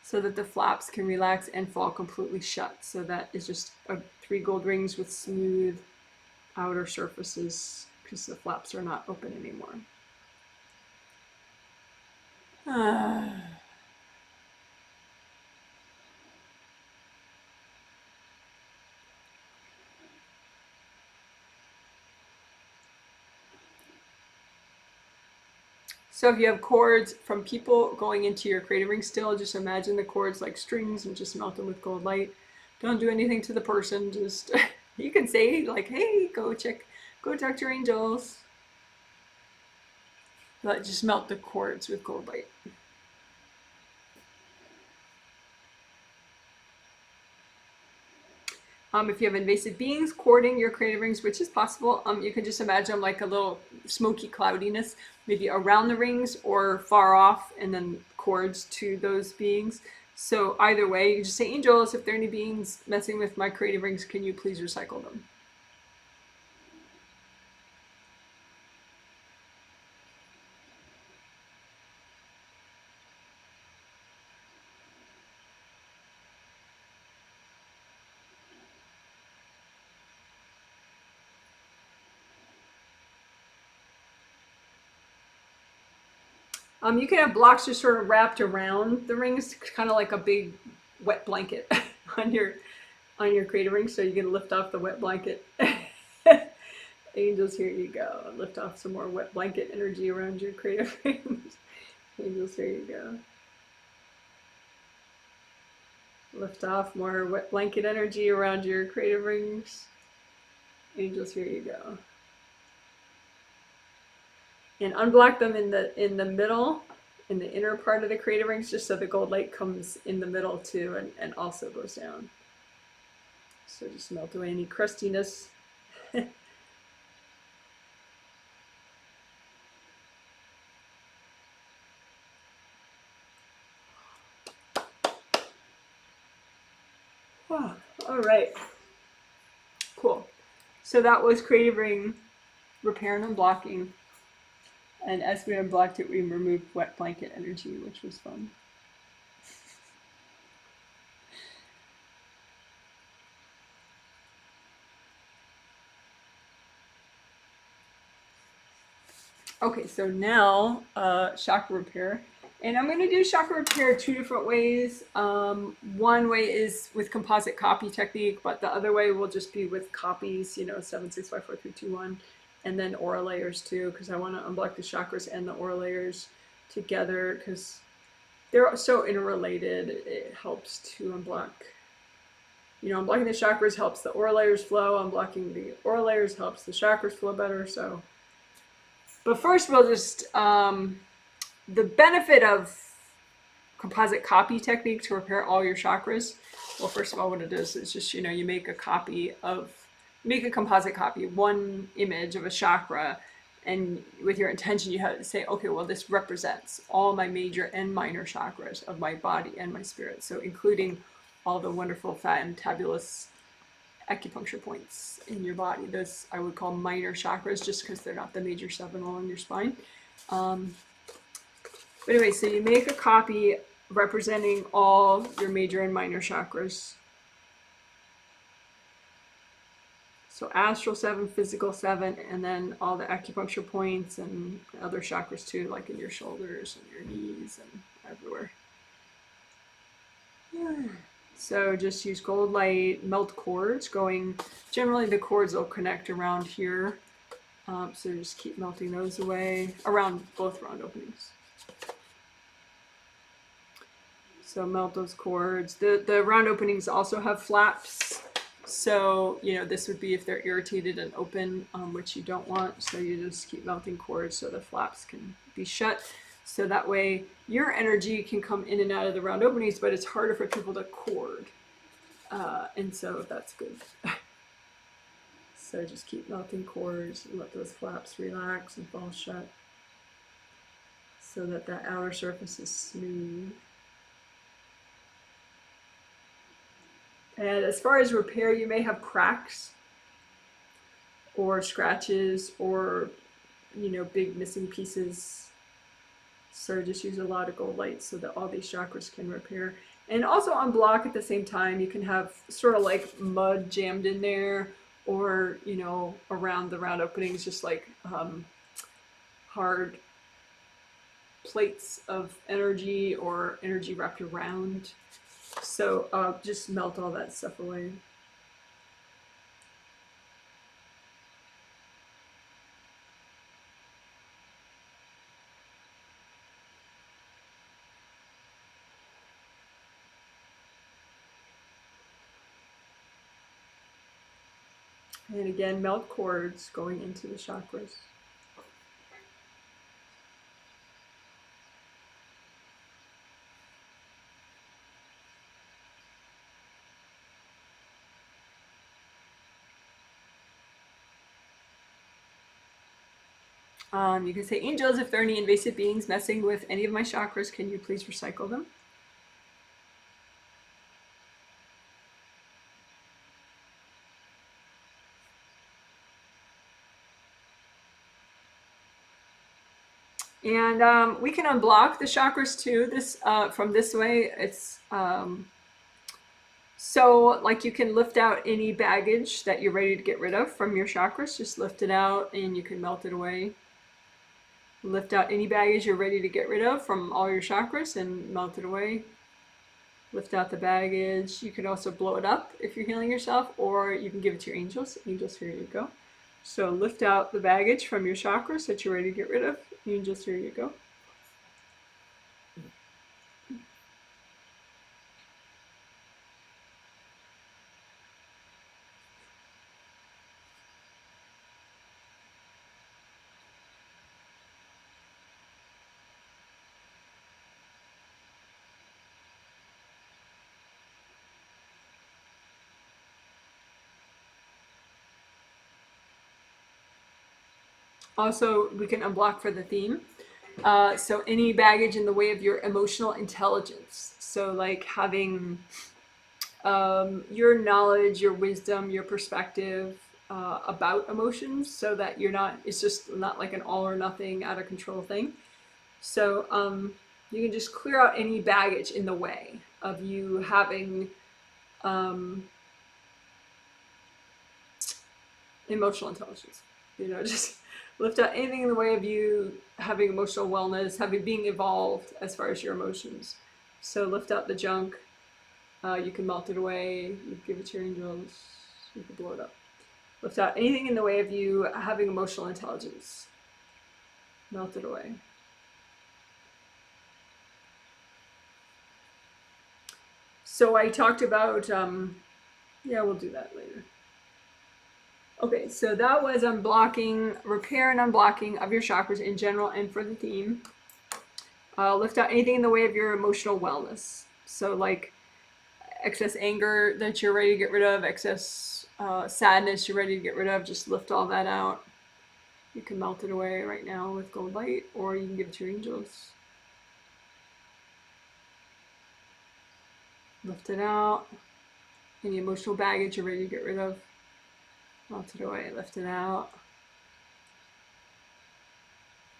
Speaker 1: so that the flaps can relax and fall completely shut. So that is just 3 gold rings with smooth outer surfaces, because the flaps are not open anymore. So if you have cords from people going into your creative ring still, just imagine the cords like strings and just melt them with gold light. Don't do anything to the person. Just, you can say like, hey, go talk to your angels. But just melt the cords with gold light. If you have invasive beings courting your creative rings, which is possible, you can just imagine like a little smoky cloudiness, maybe around the rings or far off, and then cords to those beings. So either way, you just say, angels, if there are any beings messing with my creative rings, can you please recycle them? You can have blocks just sort of wrapped around the rings, kind of like a big wet blanket on your creative ring. So you can lift off the wet blanket. Angels, here you go. Lift off some more wet blanket energy around your creative rings. Angels, here you go. Lift off more wet blanket energy around your creative rings. Angels, here you go. And unblock them in the middle, in the inner part of the creative rings, just so the gold light comes in the middle too, and also goes down. So just melt away any crustiness. Oh, all right, cool. So that was creative ring repair and unblocking. And as we unblocked it, we removed wet blanket energy, which was fun. Okay, so now chakra repair. And I'm going to do chakra repair two different ways. One way is with composite copy technique, but the other way will just be with copies, 7, 6, 5, 4, 3, 2, 1, and then aura layers too, because I want to unblock the chakras and the aura layers together because they're so interrelated. It helps to unblock. Unblocking the chakras helps the aura layers flow. Unblocking the aura layers helps the chakras flow better. So, but first we'll just the benefit of composite copy technique to repair all your chakras. Well, first of all, what it is just you make a composite copy, one image of a chakra, and with your intention you have to say, okay, well, this represents all my major and minor chakras of my body and my spirit, so including all the wonderful fantabulous acupuncture points in your body. Those I would call minor chakras just because they're not the major 7 along your spine. But anyway, so you make a copy representing all your major and minor chakras. So astral 7, physical 7, and then all the acupuncture points and other chakras too, like in your shoulders and your knees and everywhere. So just use gold light, melt cords going, generally the cords will connect around here. So just keep melting those away around both round openings. So melt those cords. The round openings also have flaps. So, this would be if they're irritated and open, which you don't want. So you just keep melting cords so the flaps can be shut. So that way your energy can come in and out of the round openings, but it's harder for people to cord. And so that's good. So just keep melting cords and let those flaps relax and fall shut so that that outer surface is smooth. And as far as repair, you may have cracks or scratches or, big missing pieces. So just use a lot of gold light so that all these chakras can repair. And also unblock at the same time. You can have sort of like mud jammed in there or, around the round openings, just like hard plates of energy or energy wrapped around. So just melt all that stuff away. And again, melt cords going into the chakras. You can say, angels, if there are any invasive beings messing with any of my chakras, can you please recycle them? And we can unblock the chakras too. This from this way, it's so like you can lift out any baggage that you're ready to get rid of from your chakras. Just lift it out and you can melt it away. Lift out any baggage you're ready to get rid of from all your chakras and melt it away. Lift out the baggage. You can also blow it up if you're healing yourself, or you can give it to your angels. Angels, here you go. So lift out the baggage from your chakras that you're ready to get rid of. Angels, here you go. Also, we can unblock for the theme. So any baggage in the way of your emotional intelligence. So like having your knowledge, your wisdom, your perspective about emotions, so that it's just not like an all or nothing out of control thing. So you can just clear out any baggage in the way of you having emotional intelligence. Just Lift out anything in the way of you having emotional wellness, being evolved as far as your emotions. So lift out the junk. You can melt it away. You can give it to your angels. You can blow it up. Lift out anything in the way of you having emotional intelligence. Melt it away. So I talked about, yeah, we'll do that later. Okay, so that was unblocking, repair and unblocking of your chakras in general and for the theme. Lift out anything in the way of your emotional wellness. So like excess anger that you're ready to get rid of, excess sadness you're ready to get rid of, just lift all that out. You can melt it away right now with gold light, or you can give it to your angels. Lift it out. Any emotional baggage you're ready to get rid of, melt it away, lift it out.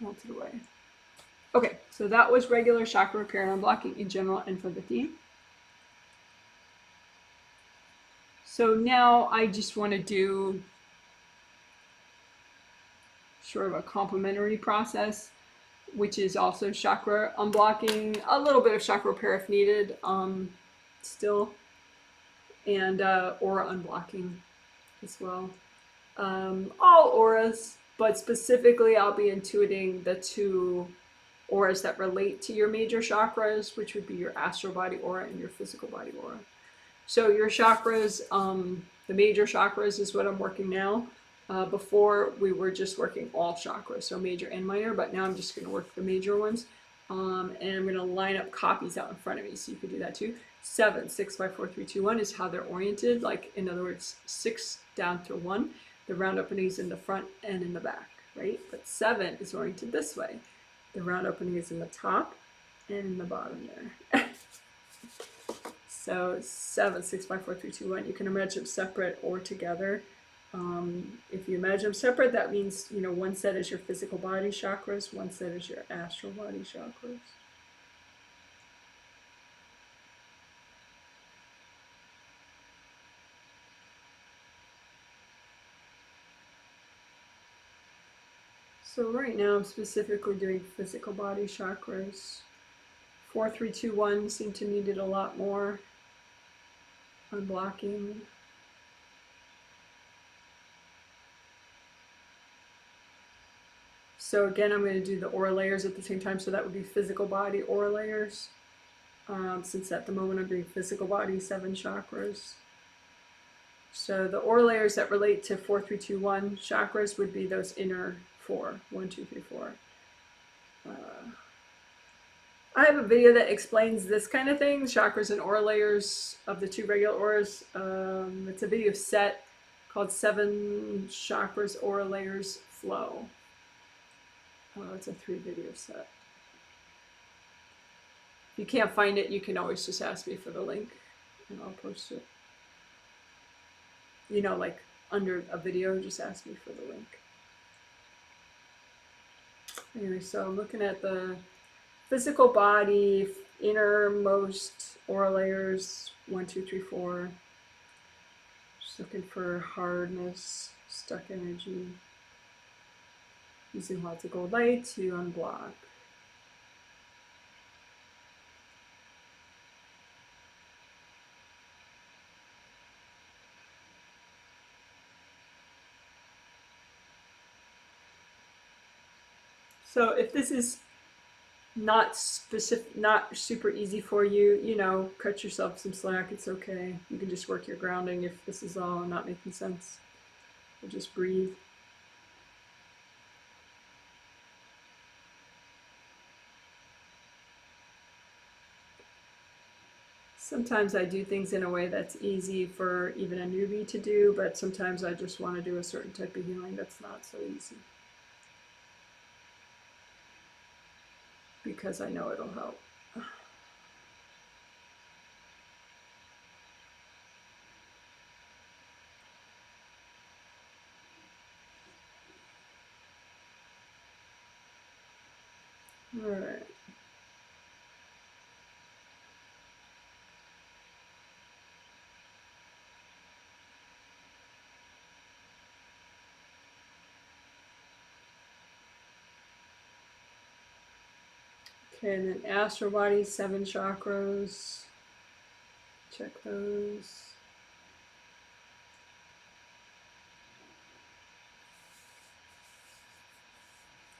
Speaker 1: Melt it away. Okay, so that was regular chakra repair and unblocking in general and for the theme. So now I just want to do sort of a complementary process, which is also chakra unblocking, a little bit of chakra repair if needed, still, and aura unblocking as well. All auras, but specifically I'll be intuiting the two auras that relate to your major chakras, which would be your astral body aura and your physical body aura. So your chakras, the major chakras is what I'm working now. Before we were just working all chakras, so major and minor, but now I'm just going to work the major ones. And I'm going to line up copies out in front of me, so you can do that too. 7, 6, 5, 4, 3, 2, 1 is how they're oriented. Like, in other words, 6 down to 1. The round opening is in the front and in the back, right? But 7 is oriented this way. The round opening is in the top and in the bottom there. So 7, 6, 5, 4, 3, 2, 1. You can imagine them separate or together. If you imagine them separate, that means, you know, one set is your physical body chakras, one set is your astral body chakras. So right now I'm specifically doing physical body chakras. 4, 3, 2, 1 seem to need it a lot more. Unblocking. So again, I'm going to do the aura layers at the same time, so that would be physical body aura layers. Since at the moment I'm doing physical body 7 chakras. So the aura layers that relate to 4, 3, 2, 1 chakras would be those inner 4. 1, 2, 3, 4. I have a video that explains this kind of thing, chakras and aura layers of the 2 regular auras. It's a video set called 7 Chakras Aura Layers Flow. It's a 3 video set. If you can't find it, you can always just ask me for the link and I'll post it. You know, like under a video, just ask me for the link. Anyway, so I'm looking at the physical body, innermost aura layers, 1, 2, 3, 4. Just looking for hardness, stuck energy. Using lots of gold light to unblock. So if this is not super easy for you, you know, cut yourself some slack, it's okay. You can just work your grounding if this is all not making sense. Or just breathe. Sometimes I do things in a way that's easy for even a newbie to do, but sometimes I just want to do a certain type of healing that's not so easy. Because I know it'll help. All right. Okay, and then astral body, 7 chakras. Check those.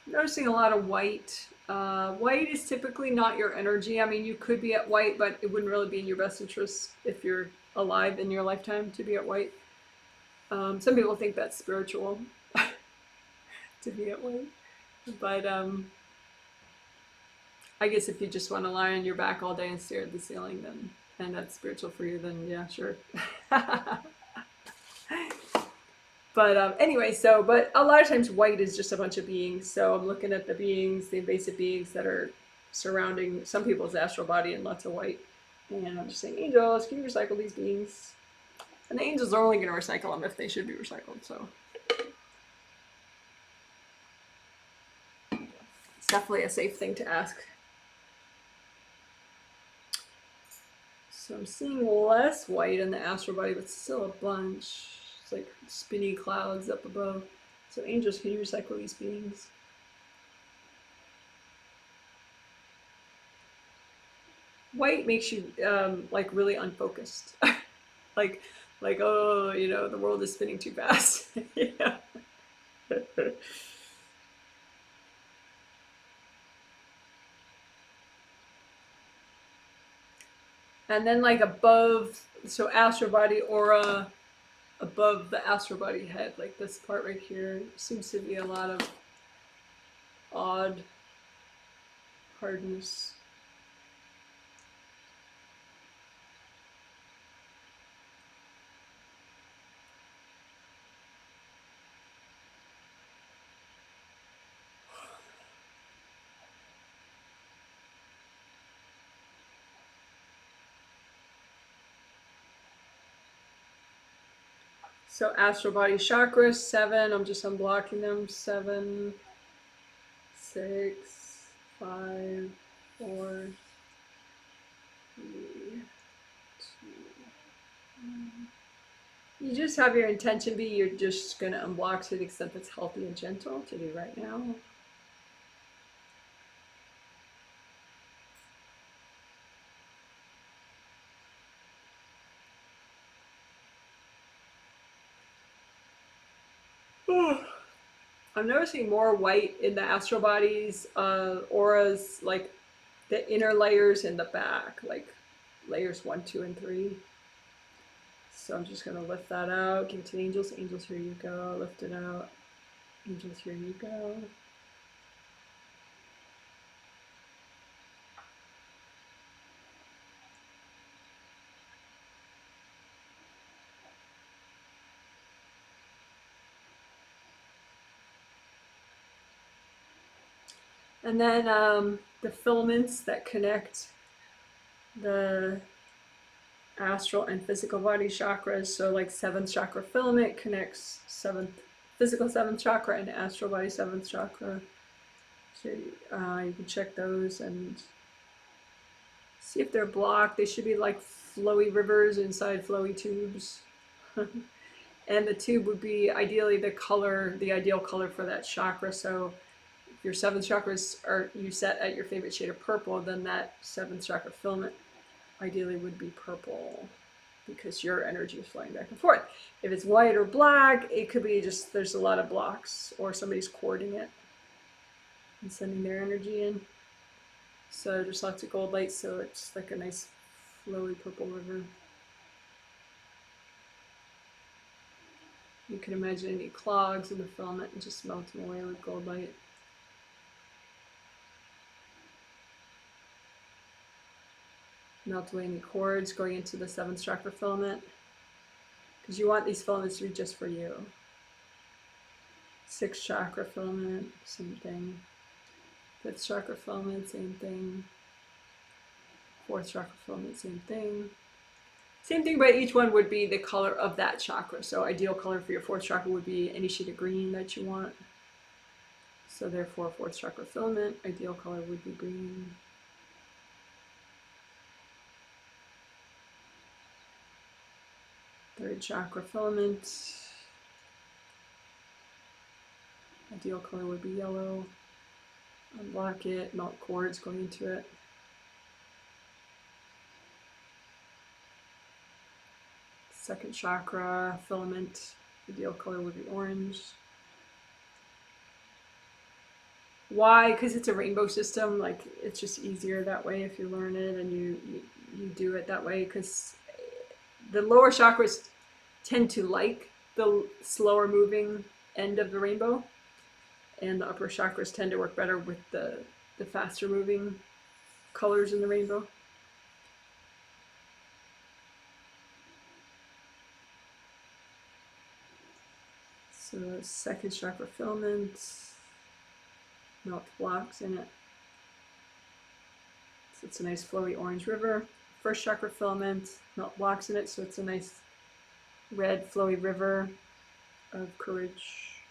Speaker 1: Noticing a lot of white. White is typically not your energy. I mean, you could be at white, but it wouldn't really be in your best interest if you're alive in your lifetime to be at white. Some people think that's spiritual to be at white. But I guess if you just want to lie on your back all day and stare at the ceiling, then and that's spiritual for you, then yeah, sure. But anyway, but a lot of times white is just a bunch of beings. So I'm looking at the beings, the invasive beings that are surrounding some people's astral body in lots of white. And I'm just saying, angels, can you recycle these beings? And the angels are only going to recycle them if they should be recycled. So it's definitely a safe thing to ask. So I'm seeing less white in the astral body, but still a bunch. It's like spinny clouds up above. So angels, can you recycle these beings? White makes you like really unfocused. like oh, you know, the world is spinning too fast. Yeah. And then like above, so astral body aura, above the astral body head, like this part right here, seems to be a lot of odd hardness. So astral body chakras, 7. I'm just unblocking them. 7, 6, 5, 4, 3, 2, 1. You just have your intention be you're just going to unblock to the extent that's healthy and gentle to do right now. I'm noticing more white in the astral bodies, auras, like the inner layers in the back, like layers 1, 2, and 3. So I'm just going to lift that out, give it to the angels. Angels, here you go. Lift it out. Angels, here you go. And then the filaments that connect the astral and physical body chakras. So like 7th chakra filament connects 7th physical 7th chakra and astral body 7th chakra. So you can check those and see if they're blocked. They should be like flowy rivers inside flowy tubes. And the tube would be ideally the ideal color for that chakra. So if your 7th chakras are you set at your favorite shade of purple, then that 7th chakra filament ideally would be purple because your energy is flowing back and forth. If it's white or black, it could be just there's a lot of blocks or somebody's cording it and sending their energy in. So there's lots of gold light, so it's like a nice flowy purple river. You can imagine any clogs in the filament and just melt them away with gold light. Melt away any cords going into the 7th chakra filament, because you want these filaments to be just for you. 6th chakra filament, same thing. 5th chakra filament, same thing. 4th chakra filament, same thing. Same thing, but each one would be the color of that chakra. So ideal color for your 4th chakra would be any shade of green that you want. So therefore 4th chakra filament, ideal color would be green. Third chakra filament, ideal color would be yellow. Unblock it, melt cords going into it. Second chakra filament, ideal color would be orange. Why? Because it's a rainbow system. Like, it's just easier that way if you learn it and you do it that way. Because the lower chakras tend to like the slower moving end of the rainbow, and the upper chakras tend to work better with the faster moving colors in the rainbow. So second chakra filament, melt blocks in it. So it's a nice flowy orange river. First chakra filament, melt blocks in it, so it's a nice red flowy river of courage.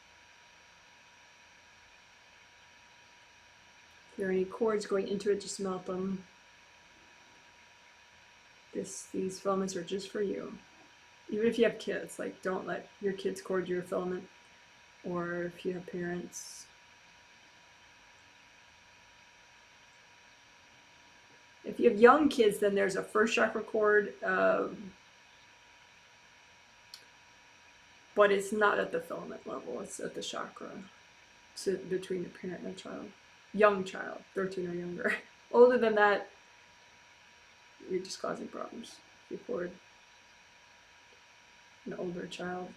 Speaker 1: If there are any cords going into it, just melt them. These filaments are just for you. Even if you have kids, like, don't let your kids cord your filament, or if you have parents. If you have young kids, then there's a first chakra cord, but it's not at the filament level, it's at the chakra. So between the parent and the child. Young child, 13 or younger. Older than that, you're just causing problems. If you cord an older child.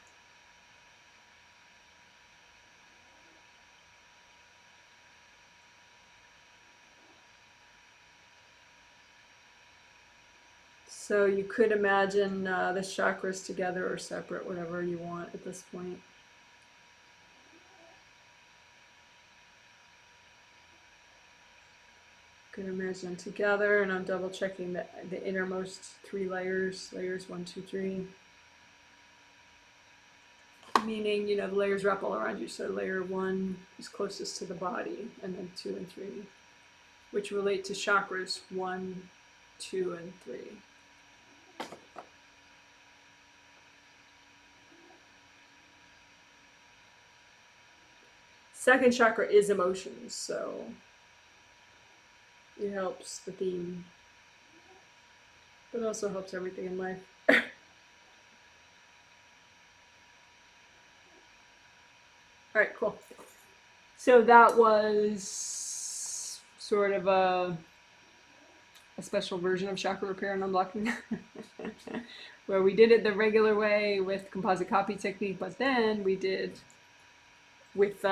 Speaker 1: So you could imagine the chakras together or separate, whatever you want at this point. You can imagine them together, and I'm double checking the innermost 3 layers, layers 1, 2, 3. Meaning, you know, the layers wrap all around you. So layer 1 is closest to the body, and then 2 and 3, which relate to chakras 1, 2, and 3. Second chakra is emotions, so it helps the theme, but also helps everything in life. All right, cool. So that was sort of a special version of chakra repair and unblocking, where we did it the regular way with composite copy technique, but then we did with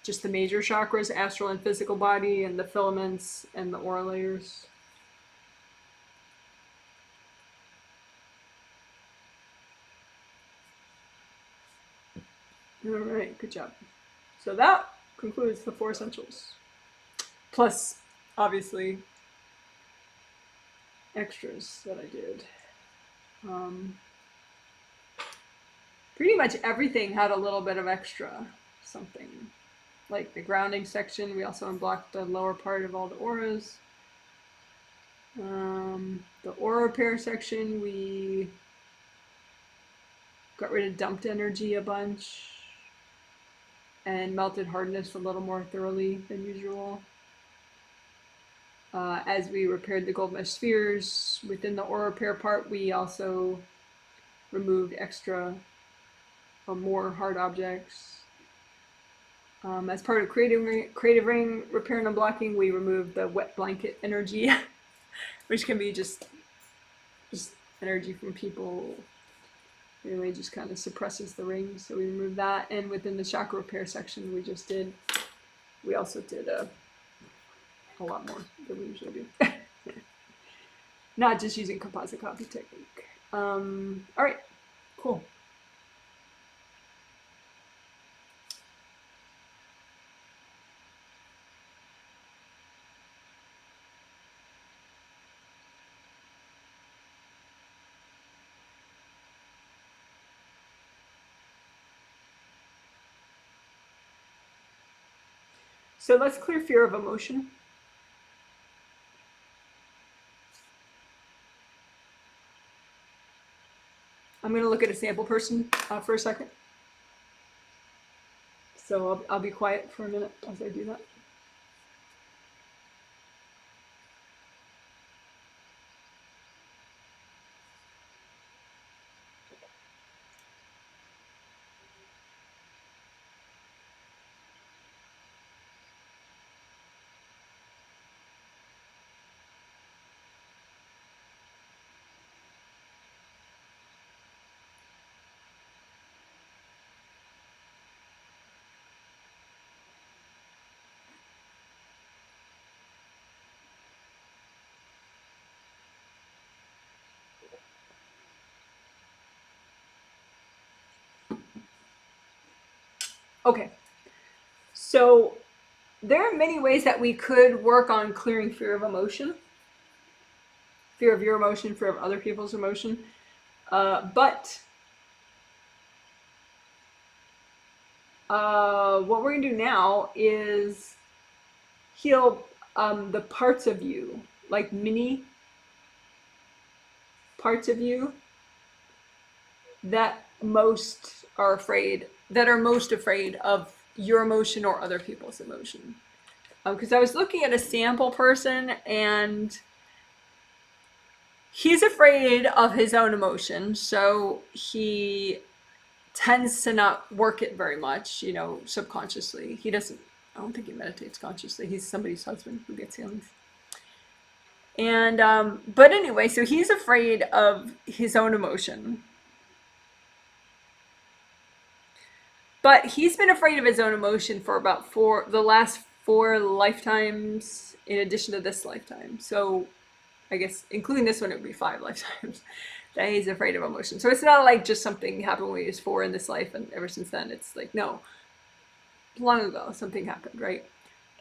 Speaker 1: just the major chakras, astral and physical body, and the filaments and the aura layers. All right, good job. So that concludes the 4 essentials. Plus, obviously, extras that I did. Pretty much everything had a little bit of extra something. Like the grounding section, we also unblocked the lower part of all the auras. The aura repair section, we got rid of dumped energy a bunch and melted hardness a little more thoroughly than usual. As we repaired the gold mesh spheres within the aura repair part, we also removed extra or more hard objects. As part of creative ring repair and unblocking, we removed the wet blanket energy, which can be just energy from people. Really just kind of suppresses the ring, so we removed that. And within the chakra repair section, we also did a lot more than we usually do. Not just using composite copy technique. All right, cool. So let's clear fear of emotion. I'm going to look at a sample person for a second. So I'll be quiet for a minute as I do that. Okay, so there are many ways that we could work on clearing fear of emotion. Fear of your emotion, fear of other people's emotion. But what we're going to do now is heal the parts of you, like mini parts of you that are most afraid of your emotion or other people's emotion. Because I was looking at a sample person, and he's afraid of his own emotion, so he tends to not work it very much, subconsciously. I don't think he meditates consciously. He's somebody's husband who gets healings. And, but anyway, so he's afraid of his own emotion. But he's been afraid of his own emotion for about the last 4 lifetimes, in addition to this lifetime. So I guess including this one, it would be 5 lifetimes that he's afraid of emotion. So it's not like just something happened when he was 4 in this life, and ever since then, it's like, no, long ago something happened, right?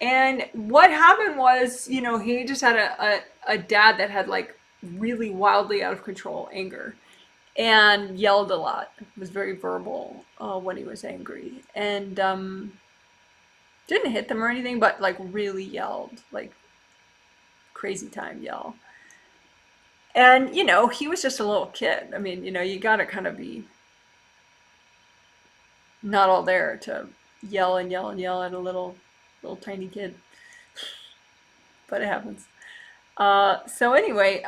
Speaker 1: And what happened was, he just had a dad that had like really wildly out of control anger, and yelled a lot. Was very verbal when he was angry, and didn't hit them or anything, but like really yelled, like crazy time yell. And he was just a little kid. I mean, you gotta kind of be not all there to yell and yell and yell at a little tiny kid, but it happens. So anyway,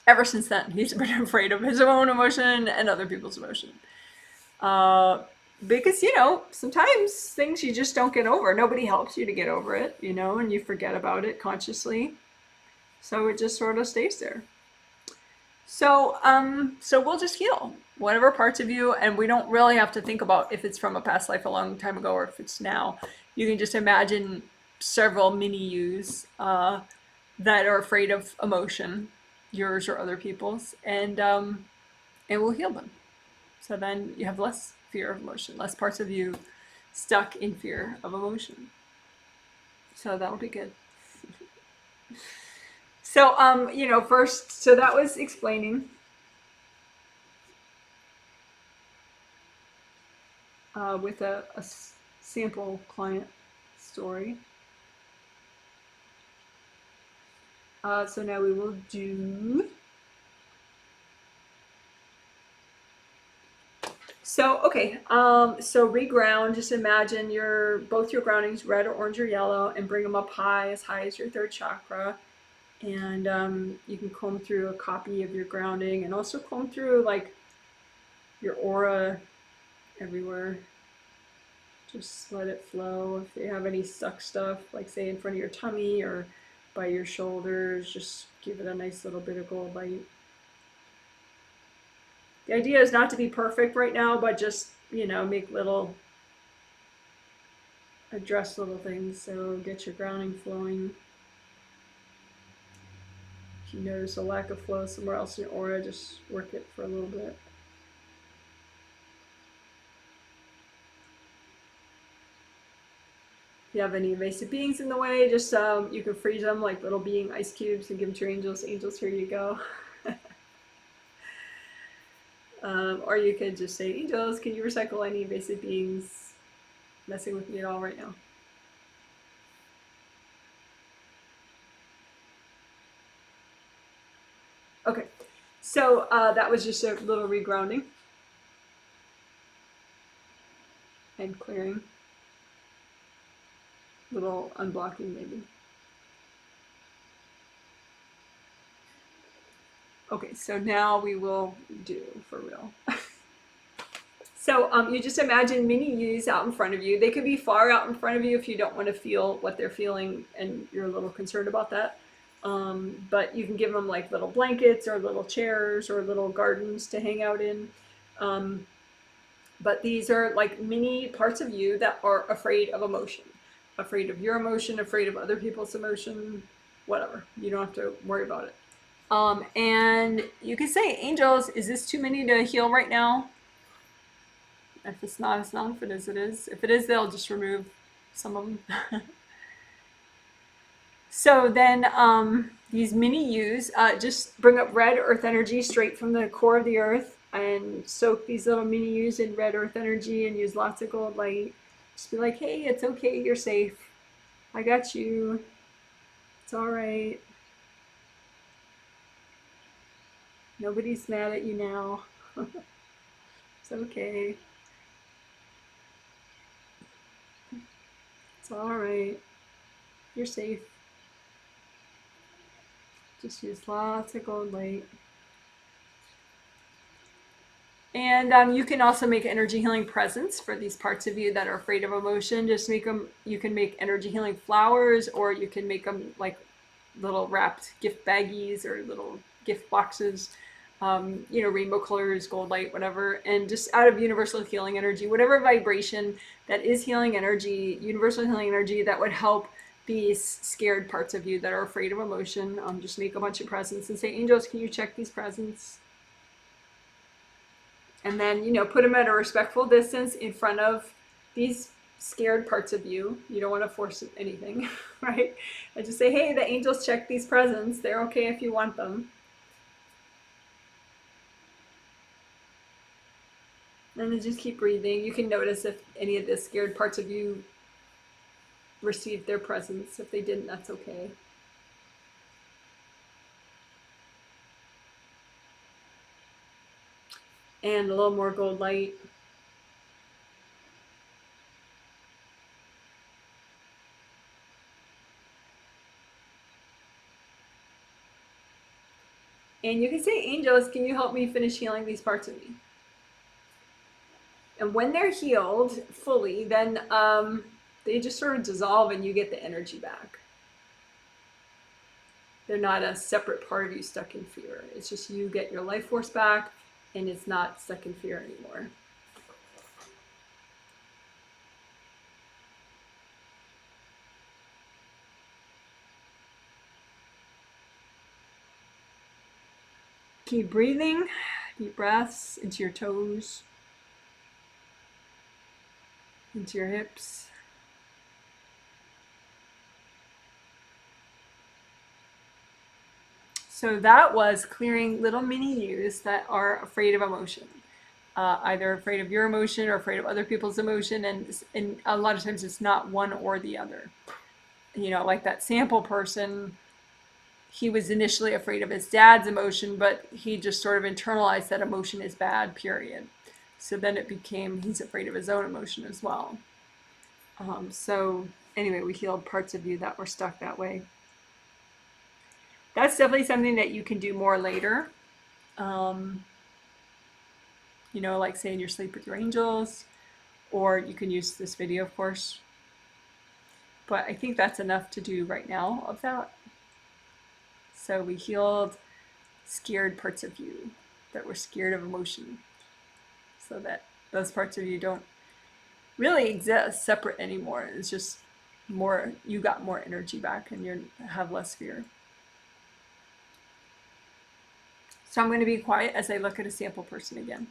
Speaker 1: ever since then, he's been afraid of his own emotion and other people's emotion. Because, sometimes things you just don't get over. Nobody helps you to get over it, and you forget about it consciously. So it just sort of stays there. So we'll just heal whatever parts of you, and we don't really have to think about if it's from a past life a long time ago or if it's now. You can just imagine several mini yous that are afraid of emotion, yours or other people's, and we'll heal them. So then you have less fear of emotion, less parts of you stuck in fear of emotion. So that'll be good. So, first, so that was explaining with a sample client story. So now we will do. So, okay, so reground. Just imagine both your groundings, red or orange or yellow, and bring them up high as your 3rd chakra. And you can comb through a copy of your grounding, and also comb through like your aura everywhere. Just let it flow. If you have any stuck stuff, like say in front of your tummy or by your shoulders, just give it a nice little bit of gold bite. The idea is not to be perfect right now, but just, make address little things. So get your grounding flowing. If you notice a lack of flow somewhere else in your aura, just work it for a little bit. If you have any invasive beings in the way, just you can freeze them like little being ice cubes and give them to your angels. Angels, here you go. Or you could just say, angels, can you recycle any invasive beings messing with me at all right now? Okay, so that was just a little regrounding and clearing, little unblocking maybe. Okay, so now we will do for real. So you just imagine mini yous out in front of you. They could be far out in front of you if you don't want to feel what they're feeling and you're a little concerned about that. But you can give them like little blankets or little chairs or little gardens to hang out in. But these are like mini parts of you that are afraid of emotion. Afraid of your emotion, afraid of other people's emotion, whatever. You don't have to worry about it. And you can say, angels, is this too many to heal right now? If it's not, it's not. If it is, it is. If it is, they'll just remove some of them. So then these mini U's, just bring up red earth energy straight from the core of the earth and soak these little mini U's in red earth energy and use lots of gold light. Just be like, hey, it's okay, you're safe. I got you. It's all right. Nobody's mad at you now. It's okay. It's all right. You're safe. Just use lots of gold light. And you can also make energy healing presents for these parts of you that are afraid of emotion. Just make them, you can make energy healing flowers, or you can make them like little wrapped gift baggies or little gift boxes, rainbow colors, gold light, whatever. And just out of universal healing energy, whatever vibration that is healing energy, universal healing energy that would help these scared parts of you that are afraid of emotion. Just make a bunch of presents and say, angels, can you check these presents? And then, put them at a respectful distance in front of these scared parts of you. You don't want to force anything, right? And just say, hey, the angels check these presents. They're okay if you want them. And then just keep breathing. You can notice if any of the scared parts of you received their presents. If they didn't, that's okay. And a little more gold light. And you can say, angels, can you help me finish healing these parts of me? And when they're healed fully, then they just sort of dissolve and you get the energy back. They're not a separate part of you stuck in fear. It's just you get your life force back and it's not stuck in fear anymore. Keep breathing, deep breaths into your toes, into your hips. So that was clearing little mini yous that are afraid of emotion. Either afraid of your emotion or afraid of other people's emotion, and a lot of times it's not one or the other. Like that sample person, he was initially afraid of his dad's emotion, but he just sort of internalized that emotion is bad, period. So then it became he's afraid of his own emotion as well. So anyway, we healed parts of you that were stuck that way. That's definitely something that you can do more later. Like say in your sleep with your angels, or you can use this video, of course. But I think that's enough to do right now of that. So we healed scared parts of you that were scared of emotion, so that those parts of you don't really exist separate anymore. It's just more, you got more energy back and you have less fear. So I'm going to be quiet as I look at a sample person again.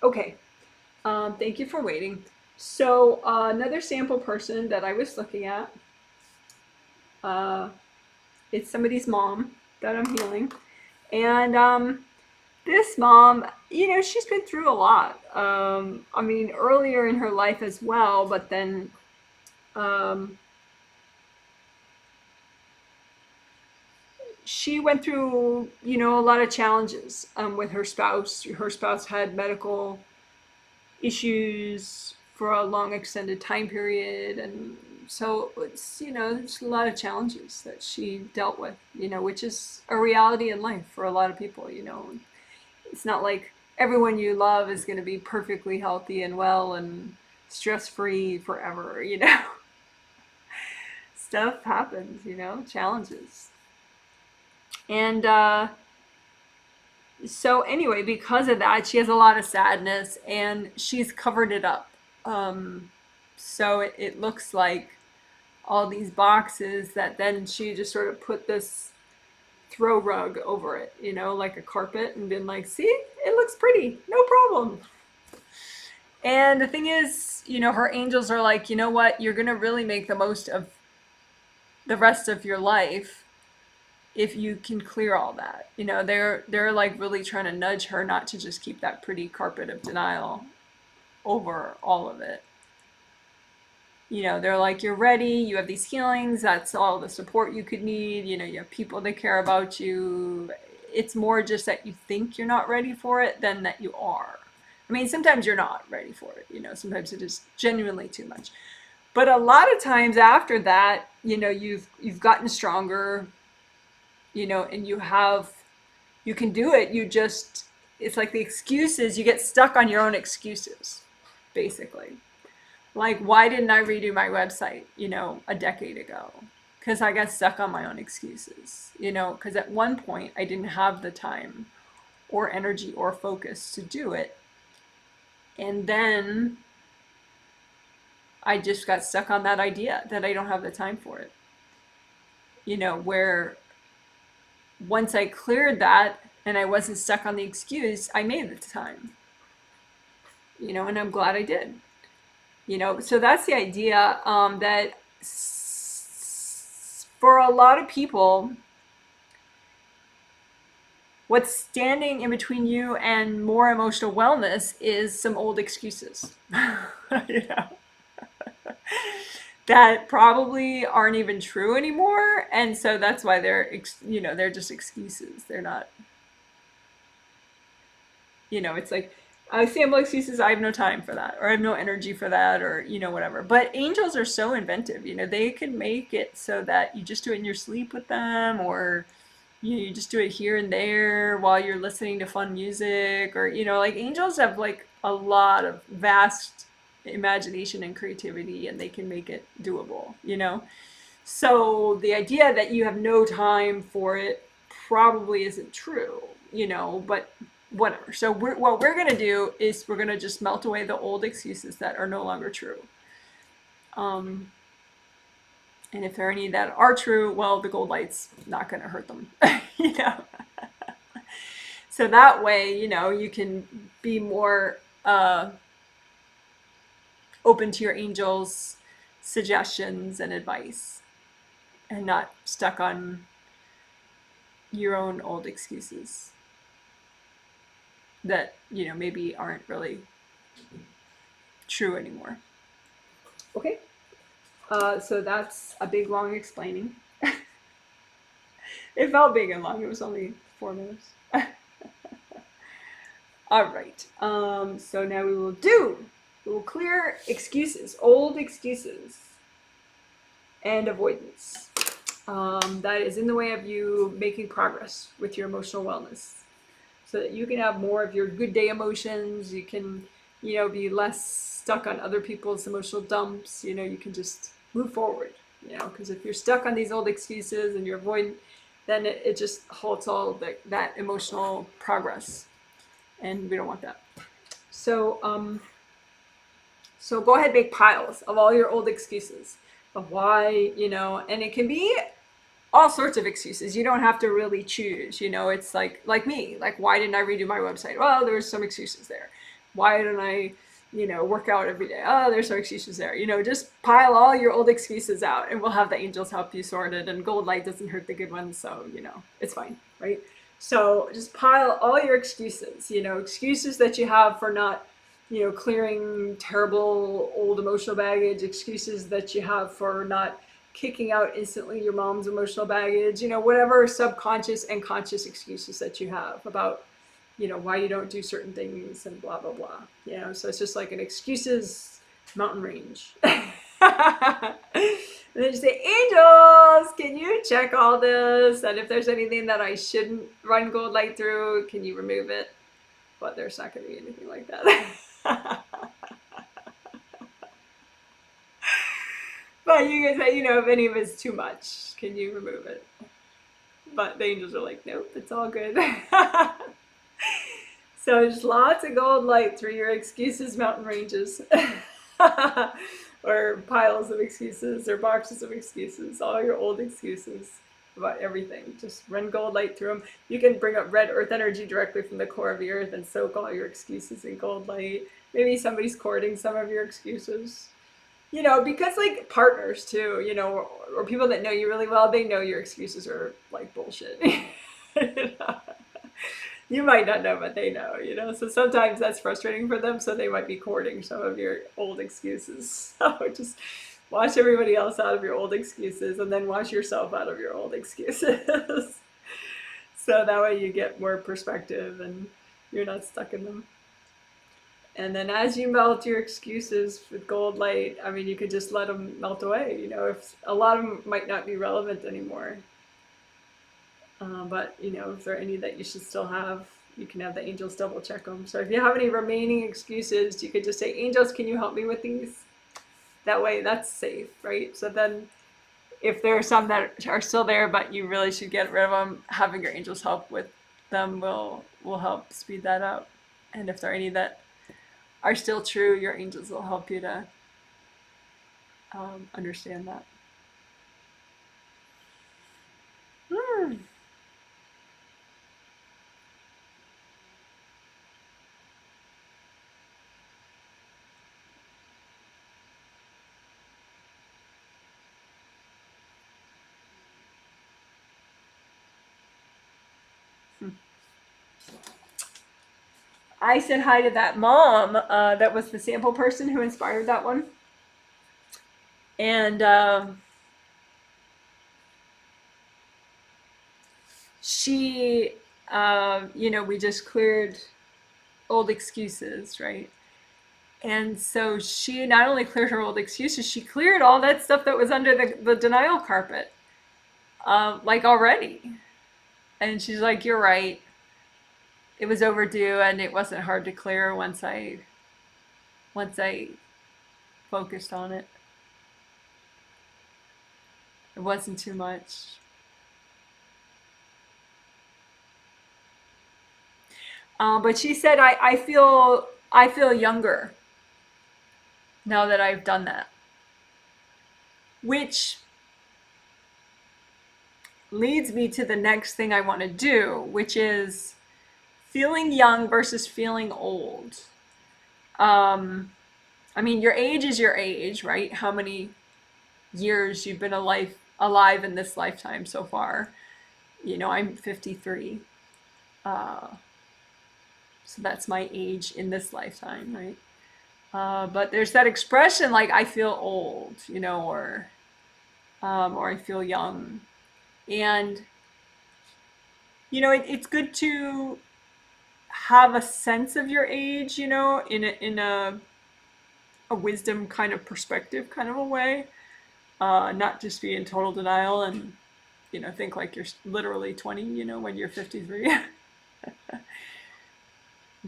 Speaker 1: Okay, Thank you for waiting. So another sample person that I was looking at, it's somebody's mom that I'm healing. And this mom, she's been through a lot. I mean, earlier in her life as well, but then she went through, a lot of challenges with her spouse. Her spouse had medical issues for a long extended time period, and so it's there's a lot of challenges that she dealt with, which is a reality in life for a lot of people. It's not like everyone you love is going to be perfectly healthy and well and stress free forever. Stuff happens, challenges. And so anyway, because of that, she has a lot of sadness, and she's covered it up. So it looks like all these boxes that then she just sort of put this throw rug over it, like a carpet, and been like, see, it looks pretty, no problem. And the thing is, her angels are like, you know what, you're gonna really make the most of the rest of your life if you can clear all that. They're like really trying to nudge her not to just keep that pretty carpet of denial over all of it. They're like, you're ready, you have these healings, that's all the support you could need, you have people that care about you. It's more just that you think you're not ready for it than that you are. I mean, sometimes you're not ready for it, sometimes it is genuinely too much. But a lot of times after that, you've gotten stronger, and you can do it. It's like the excuses, you get stuck on your own excuses, basically. Like, why didn't I redo my website, a decade ago? Because I got stuck on my own excuses, because at one point I didn't have the time or energy or focus to do it. And then I just got stuck on that idea that I don't have the time for it. Where once I cleared that and I wasn't stuck on the excuse, I made the time. And I'm glad I did. So that's the idea, that for a lot of people, what's standing in between you and more emotional wellness is some old excuses. That probably aren't even true anymore, and so that's why they're just excuses. They're not, it's like, I sample excuses, I have no time for that, or I have no energy for that, or whatever. But angels are so inventive. They could make it so that you just do it in your sleep with them, or you just do it here and there while you're listening to fun music, or like, angels have like a lot of vast imagination and creativity, and they can make it doable. So the idea that you have no time for it probably isn't true, but whatever. So what we're going to do is we're going to just melt away the old excuses that are no longer true. And if there are any that are true, well, the gold light's not going to hurt them. So that way, you can be more open to your angels' suggestions and advice, and not stuck on your own old excuses that maybe aren't really true anymore. Okay, so that's a big long explaining. It felt big and long. It was only 4 minutes. All right, so now we will clear excuses, old excuses, and avoidance. That is in the way of you making progress with your emotional wellness, so that you can have more of your good day emotions. You can, be less stuck on other people's emotional dumps. You can just move forward, because if you're stuck on these old excuses and you're avoiding, then it just halts all that emotional progress. And we don't want that. So, so go ahead, make piles of all your old excuses of why, and it can be all sorts of excuses. You don't have to really choose, it's like me, like, why didn't I redo my website? Well, there was some excuses there. Why didn't I, work out every day. Oh, there's no excuses there. Just pile all your old excuses out and we'll have the angels help you sort it. And gold light doesn't hurt the good ones. So, it's fine, right? So just pile all your excuses, excuses that you have for not, clearing terrible old emotional baggage, excuses that you have for not kicking out instantly your mom's emotional baggage, whatever subconscious and conscious excuses that you have about, why you don't do certain things and blah, blah, blah. So it's just like an excuses mountain range. And then you say, angels, can you check all this? And if there's anything that I shouldn't run gold light through, can you remove it? But there's not going to be anything like that. But you can say, if any of it's too much, can you remove it? But the angels are like, nope, it's all good. So just lots of gold light through your excuses mountain ranges. Or piles of excuses or boxes of excuses, all your old excuses about everything. Just run gold light through them. You can bring up red earth energy directly from the core of the earth and soak all your excuses in gold light. Maybe somebody's courting some of your excuses. Because like partners too, or people that know you really well, they know your excuses are like bullshit. You might not know, but they know, so sometimes that's frustrating for them, so they might be courting some of your old excuses. So just wash everybody else out of your old excuses and then wash yourself out of your old excuses. So that way you get more perspective and you're not stuck in them. And then as you melt your excuses with gold light, you could just let them melt away. If a lot of them might not be relevant anymore. But, if there are any that you should still have, you can have the angels double check them. So if you have any remaining excuses, you could just say, angels, can you help me with these? That way that's safe, right? So then if there are some that are still there, but you really should get rid of them, having your angels help with them will help speed that up. And if there are any that are still true, your angels will help you to understand that. I said hi to that mom that was the sample person who inspired that one. And she, we just cleared old excuses, right? And so she not only cleared her old excuses, she cleared all that stuff that was under the denial carpet, like already. And she's like, you're right. It was overdue and it wasn't hard to clear once I focused on it. It wasn't too much. But she said, I feel younger now that I've done that. Which leads me to the next thing I want to do, which is feeling young versus feeling old. Your age is your age, right? How many years you've been alive in this lifetime so far. I'm 53. So that's my age in this lifetime, right? But there's that expression like I feel old, or I feel young. And, it's good to have a sense of your age, in a wisdom kind of perspective kind of a way. Not just be in total denial and, think like you're literally 20, when you're 53.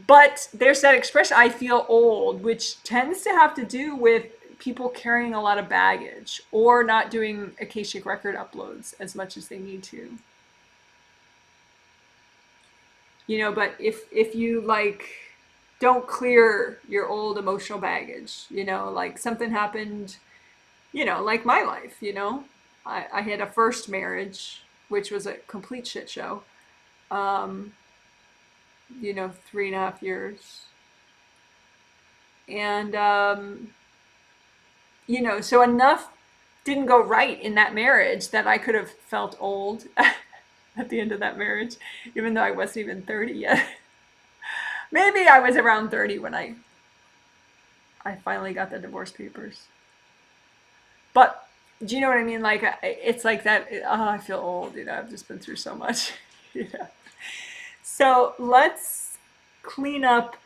Speaker 1: But there's that expression, I feel old, which tends to have to do with people carrying a lot of baggage or not doing Akashic record uploads as much as they need to. But if you don't clear your old emotional baggage, like something happened, like my life, I had a first marriage, which was a complete shit show. 3.5 years. And, you know, so enough didn't go right in that marriage that I could have felt old at the end of that marriage, even though I wasn't even 30 yet. Maybe I was around 30 when I finally got the divorce papers. But do you know what I mean? Like, it's like that. Oh, I feel old. You know, I've just been through so much. Yeah. So let's clean up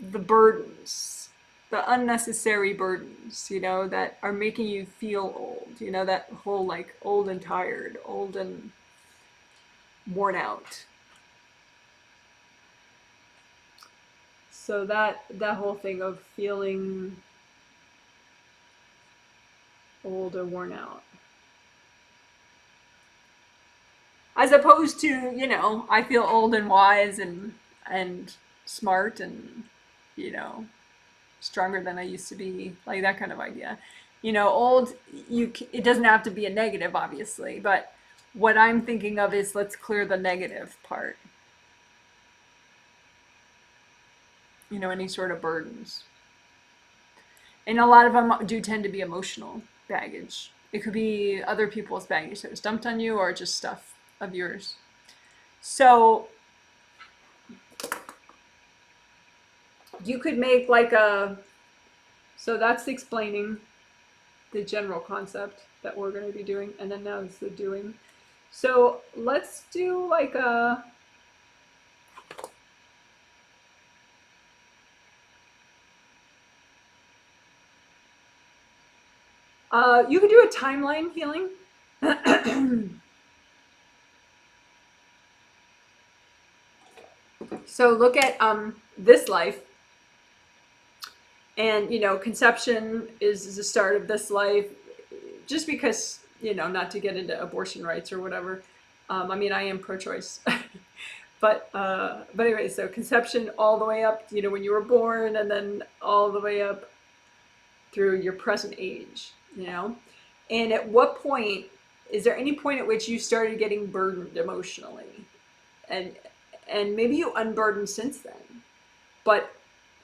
Speaker 1: the burdens, the unnecessary burdens, you know, that are making you feel old. You know, that whole like old and tired, old and worn out. So that whole thing of feeling old or worn out. As opposed to, you know, I feel old and wise and smart and, you know, stronger than I used to be, like that kind of idea. You know, old, it doesn't have to be a negative, obviously, but what I'm thinking of is let's clear the negative part. You know, any sort of burdens. And a lot of them do tend to be emotional baggage. It could be other people's baggage that was dumped on you or just stuff of yours. So you could make like so that's explaining the general concept that we're going to be doing, and then now it's the doing. So let's do like a you could do a timeline healing. So look at this life, and you know, conception is the start of this life. Just because, you know, not to get into abortion rights or whatever. I mean, I am pro-choice. But anyway, so conception all the way up, you know, when you were born, and then all the way up through your present age, you know. And at what point, is there any point at which you started getting burdened emotionally, and maybe you unburdened since then, but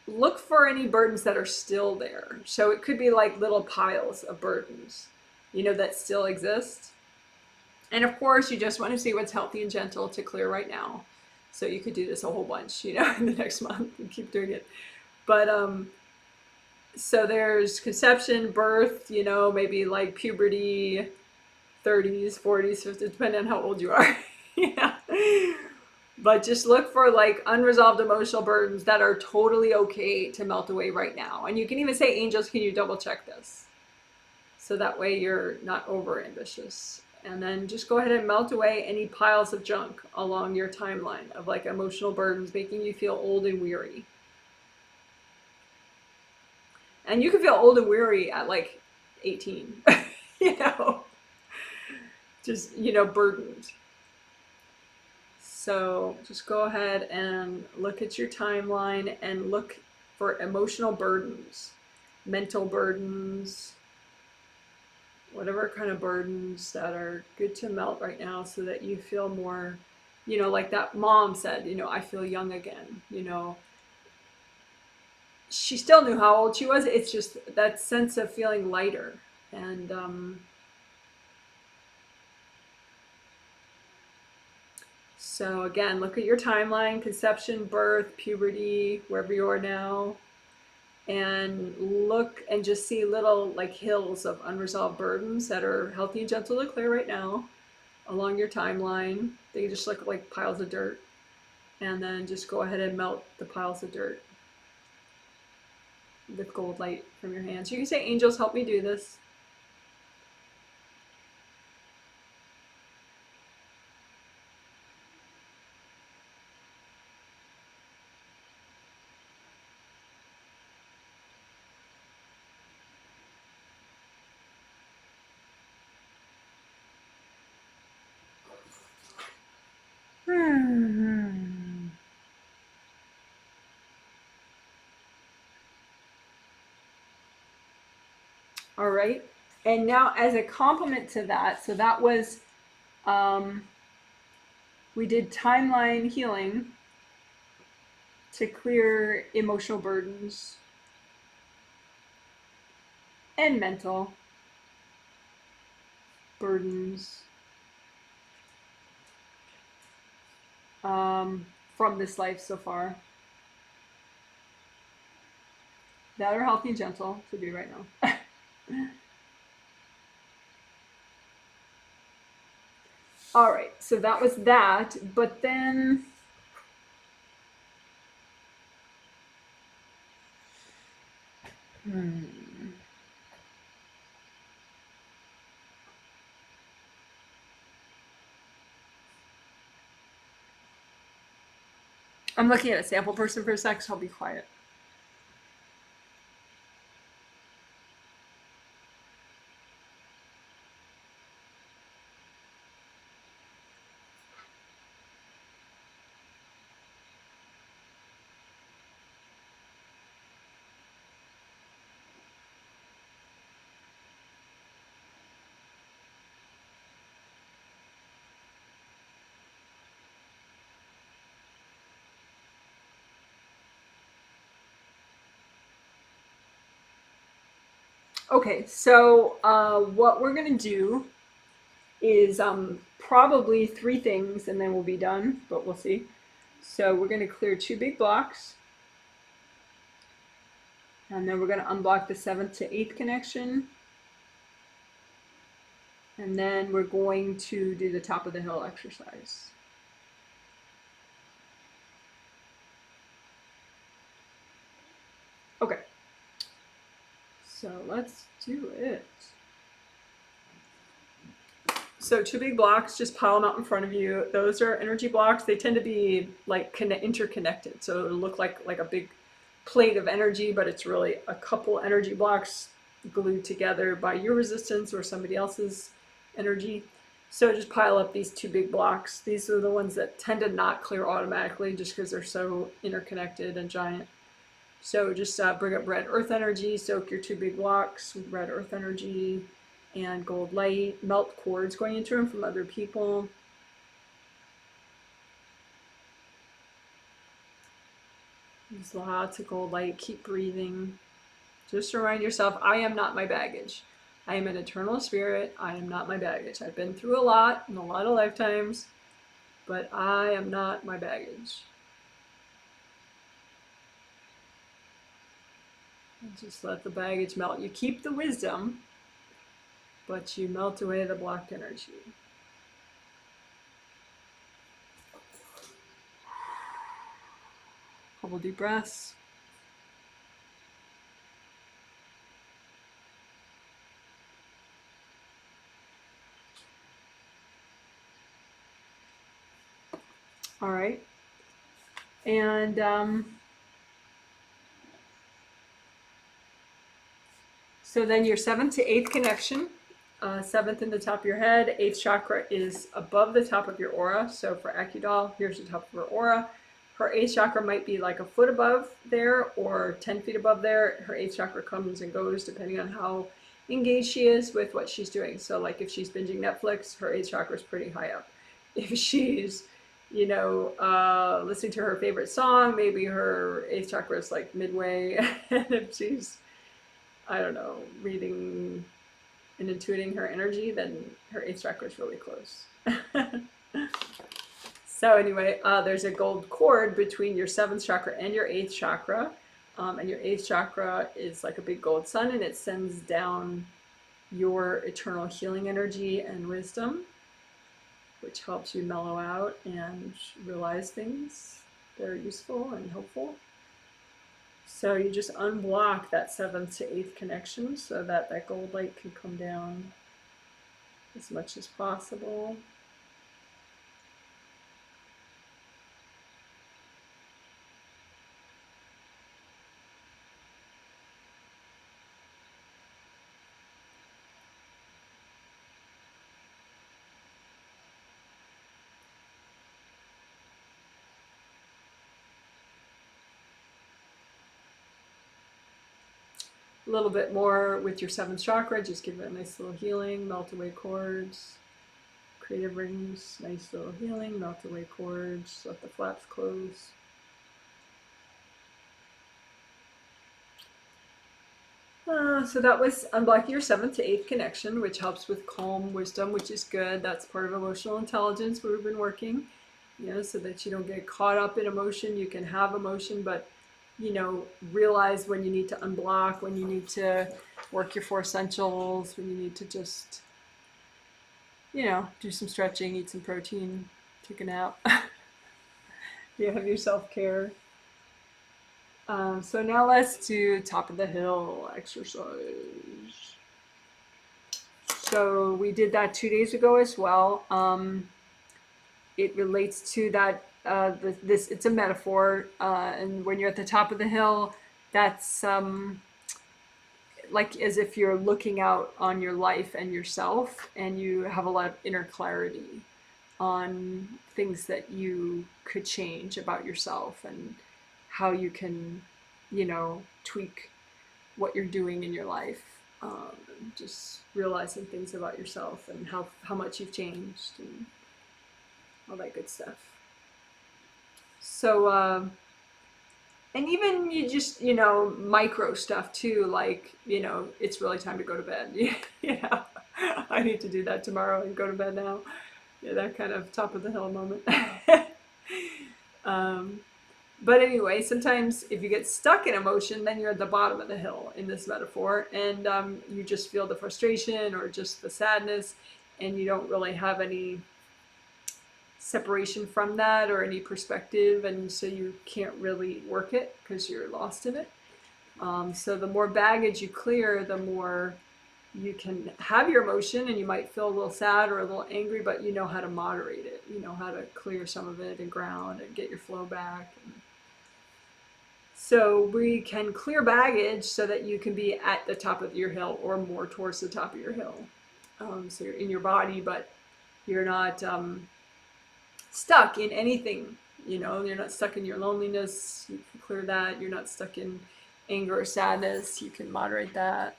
Speaker 1: look for any burdens that are still there. So it could be like little piles of burdens, you know, that still exist. And of course, you just want to see what's healthy and gentle to clear right now. So you could do this a whole bunch, you know, in the next month and keep doing it. But so there's conception, birth, you know, maybe like puberty, 30s, 40s, 50s, depending on how old you are. Yeah. But just look for like unresolved emotional burdens that are totally okay to melt away right now. And you can even say, angels, can you double check this? So that way you're not over ambitious. And then just go ahead and melt away any piles of junk along your timeline of like emotional burdens making you feel old and weary. And you can feel old and weary at like 18, you know, just, you know, burdened. So just go ahead and look at your timeline and look for emotional burdens, mental burdens, whatever kind of burdens that are good to melt right now, so that you feel more, you know, like that mom said, you know, I feel young again, you know. She still knew how old she was. It's just that sense of feeling lighter. And so again, look at your timeline, conception, birth, puberty, wherever you are now, and look and just see little like hills of unresolved burdens that are healthy and gentle to clear right now along your timeline. They just look like piles of dirt. And then just go ahead and melt the piles of dirt with gold light from your hands. You can say, angels, help me do this. All right. And now as a complement to that, so that was, we did timeline healing to clear emotional burdens. and mental burdens from this life so far that are healthy and gentle to be right now. All right, so that was that, but then I'm looking at a sample person for a sec, so I'll be quiet. Okay, so what we're gonna do is probably 3 things and then we'll be done, but we'll see. So we're gonna clear 2 big blocks. And then we're gonna unblock the 7th to 8th connection. And then we're going to do the top of the hill exercise. Okay. So let's do it. So 2 big blocks, just pile them out in front of you. Those are energy blocks. They tend to be like interconnected. So it'll look like a big plate of energy, but it's really a couple energy blocks glued together by your resistance or somebody else's energy. So just pile up these 2 big blocks. These are the ones that tend to not clear automatically just because they're so interconnected and giant. So just bring up red earth energy, soak your 2 big blocks with red earth energy and gold light, melt cords going into them from other people. There's lots of gold light, keep breathing. Just remind yourself, I am not my baggage. I am an eternal spirit, I am not my baggage. I've been through a lot in a lot of lifetimes, but I am not my baggage. And just let the baggage melt. You keep the wisdom, but you melt away the blocked energy. Couple deep breaths. All right. And so then your 7th to 8th connection, 7th in the top of your head, 8th chakra is above the top of your aura. So for Akudal, here's the top of her aura. Her 8th chakra might be like a foot above there or 10 feet above there. Her 8th chakra comes and goes depending on how engaged she is with what she's doing. So like if she's binging Netflix, her 8th chakra is pretty high up. If she's, listening to her favorite song, maybe her 8th chakra is like midway. And if she's, I don't know, reading and intuiting her energy, then her 8th chakra is really close. So anyway, there's a gold cord between your 7th chakra and your 8th chakra. And your 8th chakra is like a big gold sun, and it sends down your eternal healing energy and wisdom, which helps you mellow out and realize things that are useful and helpful. So you just unblock that 7th to 8th connection so that that gold light can come down as much as possible. A little bit more with your 7th chakra, just give it a nice little healing, melt away cords, creative rings, nice little healing, melt away cords, let the flaps close. So that was unblocking your 7th to 8th connection, which helps with calm wisdom, which is good. That's part of emotional intelligence where we've been working, so that you don't get caught up in emotion. You can have emotion, but, realize when you need to unblock, when you need to work your 4 essentials, when you need to just, do some stretching, eat some protein, take a nap. You have your self-care. So now let's do top of the hill exercise. So we did that 2 days ago as well. It relates to that. It's a metaphor, and when you're at the top of the hill, that's like as if you're looking out on your life and yourself, and you have a lot of inner clarity on things that you could change about yourself and how you can, tweak what you're doing in your life. Just realizing things about yourself and how much you've changed and all that good stuff. So, and even you just, micro stuff too, like, it's really time to go to bed. I need to do that tomorrow and go to bed now. Yeah, that kind of top of the hill moment. But anyway, sometimes if you get stuck in emotion, then you're at the bottom of the hill in this metaphor, and you just feel the frustration or just the sadness, and you don't really have any separation from that or any perspective, and so you can't really work it because you're lost in it. So the more baggage you clear, the more you can have your emotion, and you might feel a little sad or a little angry, but you know how to moderate it. You know how to clear some of it and ground and get your flow back. So we can clear baggage so that you can be at the top of your hill or more towards the top of your hill. So you're in your body, but you're not stuck in anything. You're not stuck in your loneliness. You can clear that. You're not stuck in anger or sadness. You can moderate that.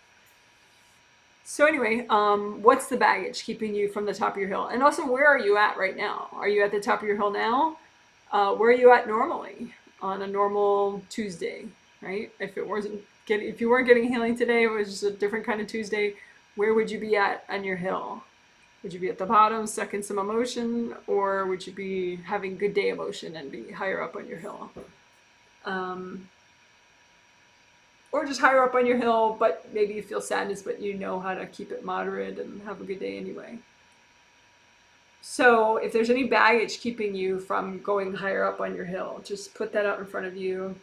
Speaker 1: So anyway, what's the baggage keeping you from the top of your hill? And also, where are you at right now? Are you at the top of your hill now? Where are you at normally on a normal Tuesday, right? If you weren't getting healing today, it was just a different kind of Tuesday, where would you be at on your hill? Would you be at the bottom, stuck in some emotion, or would you be having good day emotion and be higher up on your hill? Or just higher up on your hill, but maybe you feel sadness, but you know how to keep it moderate and have a good day anyway. So if there's any baggage keeping you from going higher up on your hill, just put that out in front of you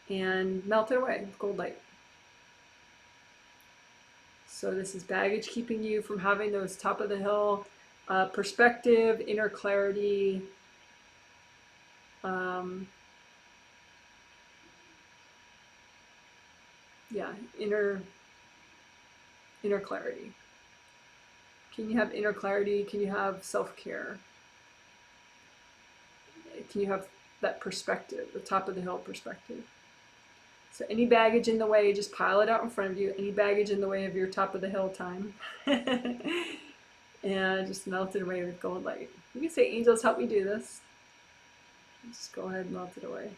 Speaker 1: and melt it away with gold light. So this is baggage keeping you from having those top of the hill perspective, inner clarity, inner clarity. Can you have inner clarity? Can you have self-care? Can you have that perspective, the top of the hill perspective? So any baggage in the way, just pile it out in front of you. Any baggage in the way of your top of the hill time. And just melt it away with gold light. You can say, angels, help me do this. Just go ahead and melt it away.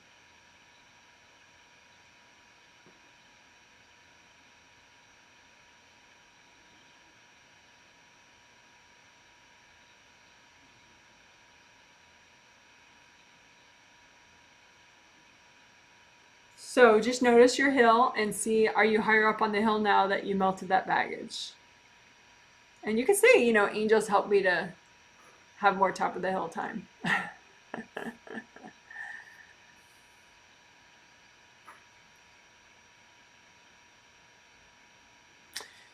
Speaker 1: So just notice your hill and see, are you higher up on the hill now that you melted that baggage? And you can say, angels help me to have more top of the hill time.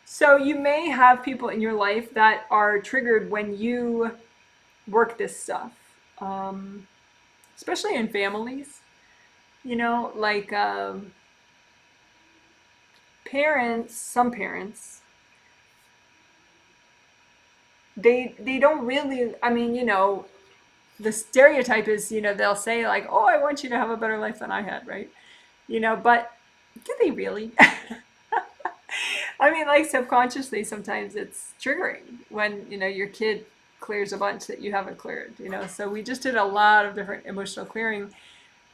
Speaker 1: So you may have people in your life that are triggered when you work this stuff, especially in families. Like some parents, they don't really, the stereotype is, they'll say like, oh, I want you to have a better life than I had, right? But do they really? Like subconsciously, sometimes it's triggering when, your kid clears a bunch that you haven't cleared, So we just did a lot of different emotional clearing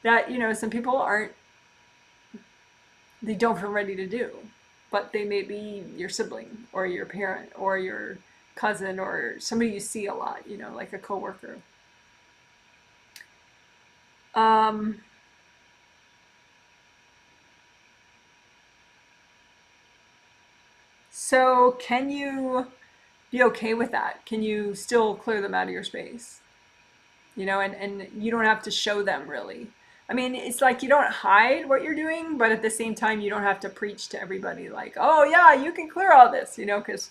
Speaker 1: that, some people they don't feel ready to do. but they may be your sibling or your parent or your cousin or somebody you see a lot, you know, like a coworker. Um, so can you be okay with that? Can you still clear them out of your space? You know, and you don't have to show them really. I mean, it's like you don't hide what you're doing, but at the same time, you don't have to preach to everybody like, oh, yeah, you can clear all this, you know, because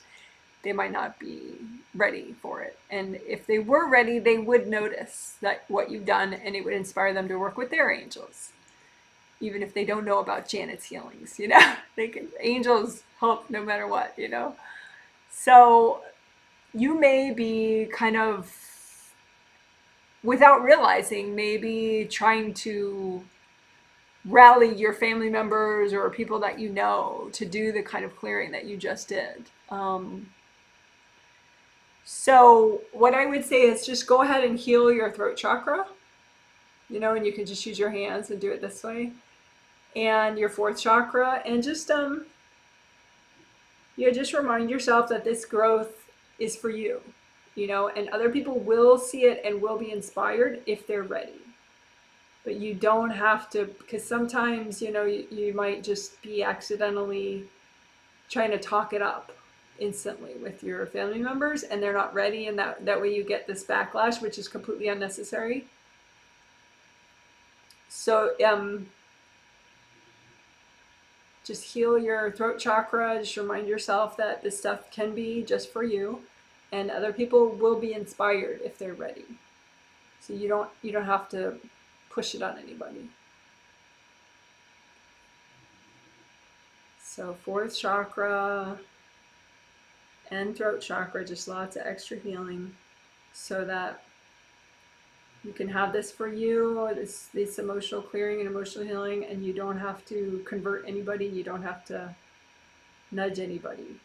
Speaker 1: they might not be ready for it. And if they were ready, they would notice that what you've done and it would inspire them to work with their angels. Even if they don't know about Janet's healings, you know, they can, angels help no matter what, you know. So you may be kind of, without realizing, maybe trying to rally your family members or people that you know to do the kind of clearing that you just did. So what I would say is just go ahead and heal your throat chakra, you know, and you can just use your hands and do it this way, and your fourth chakra, and just you know, just remind yourself that this growth is for you, you know, and other people will see it and will be inspired if they're ready. But you don't have to, because sometimes, you know, you might just be accidentally trying to talk it up instantly with your family members and they're not ready, and that way you get this backlash, which is completely unnecessary. So just heal your throat chakra. Just remind yourself that this stuff can be just for you, and other people will be inspired if they're ready. So you don't have to push it on anybody. So fourth chakra and throat chakra, just lots of extra healing so that you can have this for you, this emotional clearing and emotional healing, and you don't have to convert anybody, you don't have to nudge anybody.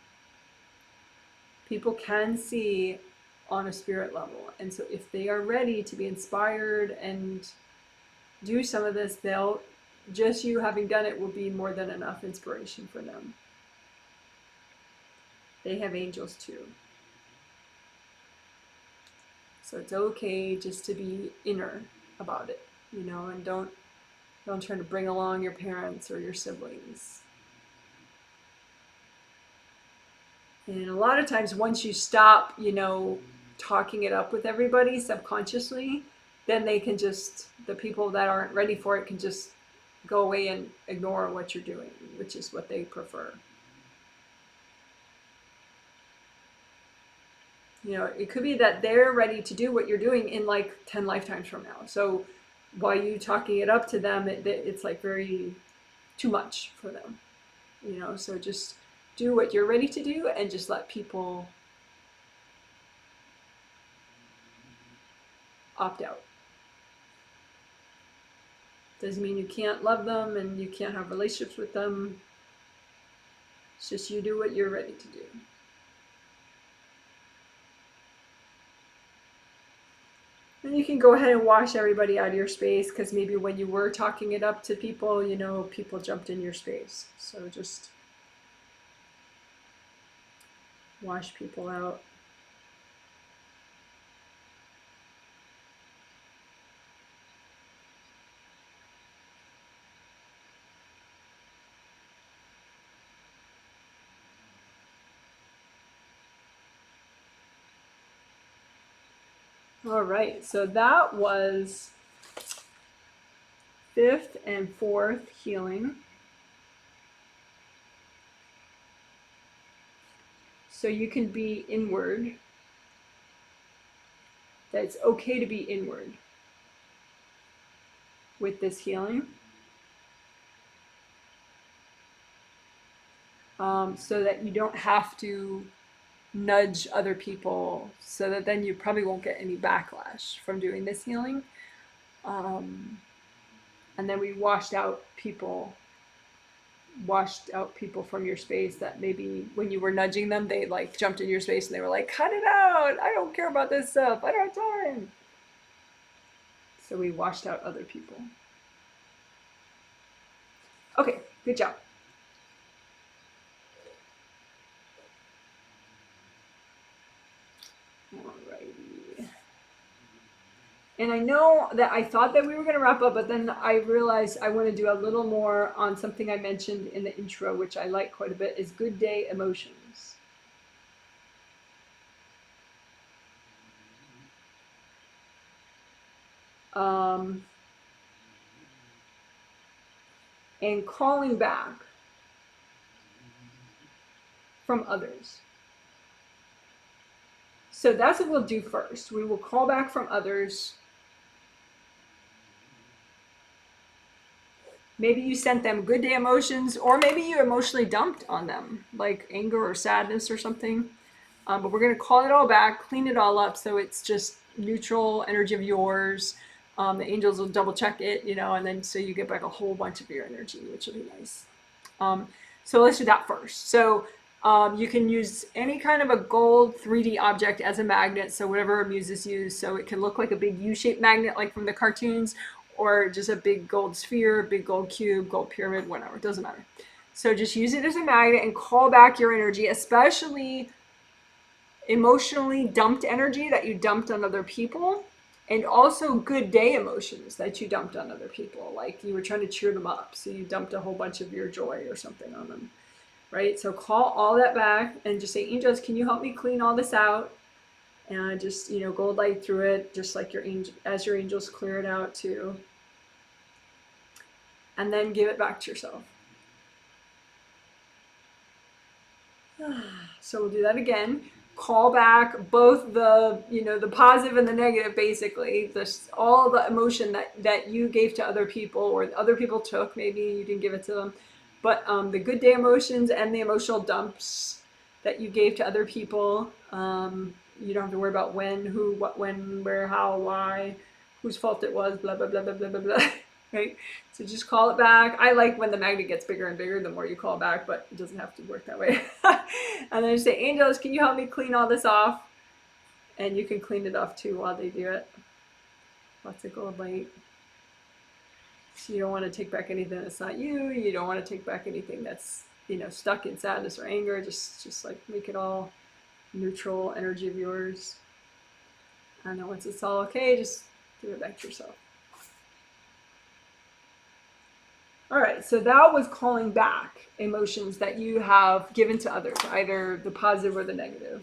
Speaker 1: People can see on a spirit level, and so if they are ready to be inspired and do some of this, they'll, just you having done it will be more than enough inspiration for them. They have angels too. So it's okay just to be inner about it, you know, and don't try to bring along your parents or your siblings. And a lot of times once you stop, you know, talking it up with everybody subconsciously, then they can just, the people that aren't ready for it can just go away and ignore what you're doing, which is what they prefer. You know, it could be that they're ready to do what you're doing in like 10 lifetimes from now. So while you talking it up to them, it's like very too much for them, you know. So just do what you're ready to do and just let people opt out. Doesn't mean you can't love them and you can't have relationships with them. It's just you do what you're ready to do. And you can go ahead and wash everybody out of your space, because maybe when you were talking it up to people, you know, people jumped in your space. So just wash people out. All right, so that was fifth and fourth healing. So you can be inward. That it's okay to be inward with this healing. So that you don't have to nudge other people, so that then you probably won't get any backlash from doing this healing. And then we washed out people from your space that maybe when you were nudging them, they like jumped in your space and they were like, cut it out, I don't care about this stuff, I don't have time. So we washed out other people. Okay, good job. Alrighty. And I know that I thought that we were going to wrap up, but then I realized I want to do a little more on something I mentioned in the intro, which I like quite a bit, is good day emotions. And calling back from others. So that's what we'll do first. We will call back from others. Maybe you sent them good day emotions, or maybe you emotionally dumped on them, like anger or sadness or something. But we're going to call it all back, clean it all up so it's just neutral energy of yours. The angels will double check it, you know, and then so you get back a whole bunch of your energy, which will be nice. So let's do that first. So you can use any kind of a gold 3D object as a magnet, so whatever muses you. So it can look like a big U-shaped magnet like from the cartoons, or just a big gold sphere, big gold cube, gold pyramid, whatever, it doesn't matter. So just use it as a magnet and call back your energy, especially emotionally dumped energy that you dumped on other people, and also good day emotions that you dumped on other people, like you were trying to cheer them up, so you dumped a whole bunch of your joy or something on them, right? So call all that back and just say, angels, can you help me clean all this out? And just, you know, gold light through it, just like your angel, as your angels clear it out too. And then give it back to yourself. So we'll do that again. Call back both the, you know, the positive and the negative, basically. Just all the emotion that you gave to other people, or other people took, maybe you didn't give it to them. But the good day emotions and the emotional dumps that you gave to other people. You don't have to worry about when, who, what, when, where, how, why, whose fault it was, blah, blah, blah, blah, blah, blah, blah. Right? So just call it back. I like when the magnet gets bigger and bigger, the more you call back, but it doesn't have to work that way. And then you say, angels, can you help me clean all this off? And you can clean it off too while they do it. Lots of gold light. So you don't want to take back anything that's not you. You don't want to take back anything that's, you know, stuck in sadness or anger. Just like make it all neutral energy of yours. And then once it's all okay, just give it back to yourself. All right, so that was calling back emotions that you have given to others, either the positive or the negative.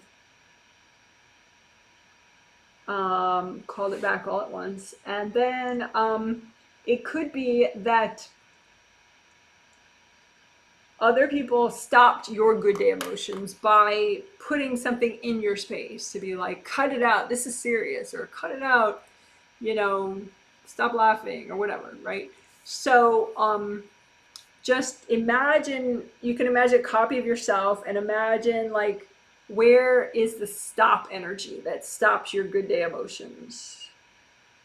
Speaker 1: Called it back all at once. And then it could be that other people stopped your good day emotions by putting something in your space to be like, cut it out, this is serious, or cut it out, you know, stop laughing, or whatever, right? So just imagine, you can imagine a copy of yourself and imagine like, where is the stop energy that stops your good day emotions?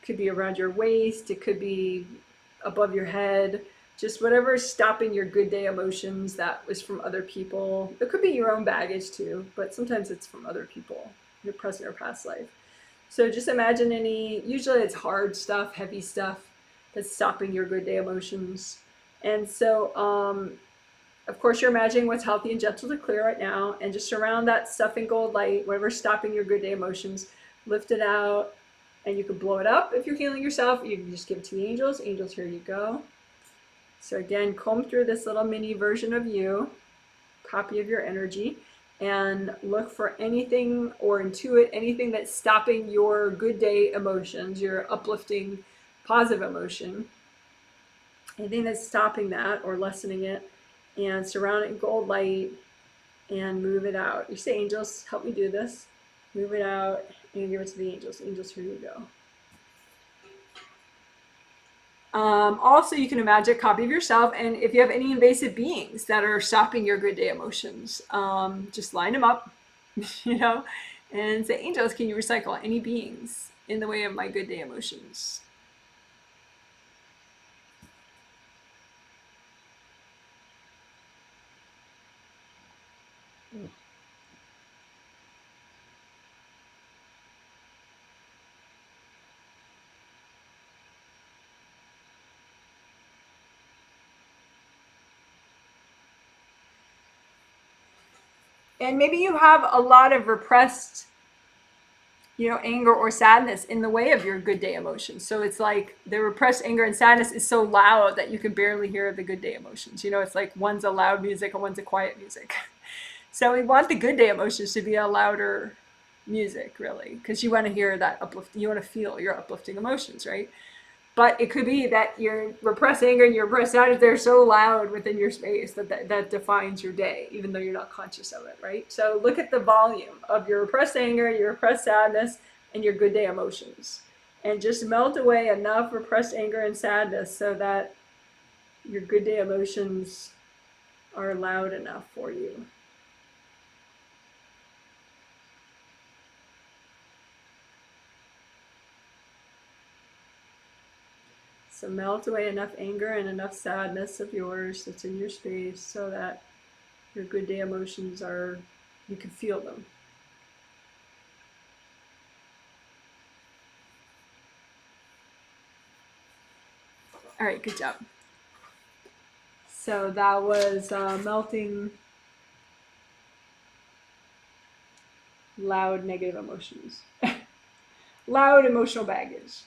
Speaker 1: It could be around your waist, it could be above your head, just whatever is stopping your good day emotions that was from other people. It could be your own baggage too, but sometimes it's from other people, your present or past life. So just imagine usually it's hard stuff, heavy stuff that's stopping your good day emotions. And so, of course, you're imagining what's healthy and gentle to clear right now, and just surround that stuff in gold light, whatever's stopping your good day emotions, lift it out, and you can blow it up if you're healing yourself. You can just give it to the angels. Angels, here you go. So again, comb through this little mini version of you, copy of your energy, and look for anything or intuit anything that's stopping your good day emotions, your uplifting, positive emotion. Anything that's stopping that or lessening it, and surround it in gold light and move it out. You say, angels, help me do this. Move it out and give it to the angels. Angels, here you go. Also, you can imagine a copy of yourself, and if you have any invasive beings that are stopping your good day emotions, just line them up, you know, and say, angels, can you recycle any beings in the way of my good day emotions? And maybe you have a lot of repressed anger or sadness in the way of your good day emotions. So it's like the repressed anger and sadness is so loud that you can barely hear the good day emotions. It's like one's a loud music and one's a quiet music. So we want the good day emotions to be a louder music, really, because you want to hear that uplift. You want to feel your uplifting emotions, right? But it could be that your repressed anger and your repressed sadness, they're so loud within your space that defines your day, even though you're not conscious of it, right? So look at the volume of your repressed anger, your repressed sadness, and your good day emotions. And just melt away enough repressed anger and sadness so that your good day emotions are loud enough for you. So melt away enough anger and enough sadness of yours that's in your space so that your good day emotions you can feel them. All right, good job. So that was melting loud negative emotions. Loud emotional baggage.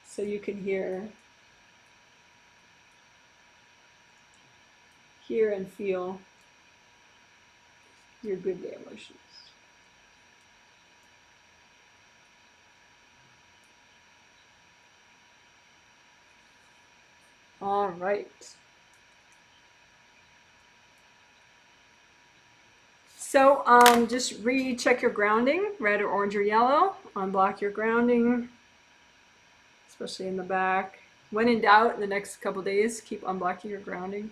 Speaker 1: So you can hear and feel your good day emotions. All right. So just recheck your grounding, red or orange or yellow. Unblock your grounding, especially in the back. When in doubt, in the next couple days, keep unblocking your grounding.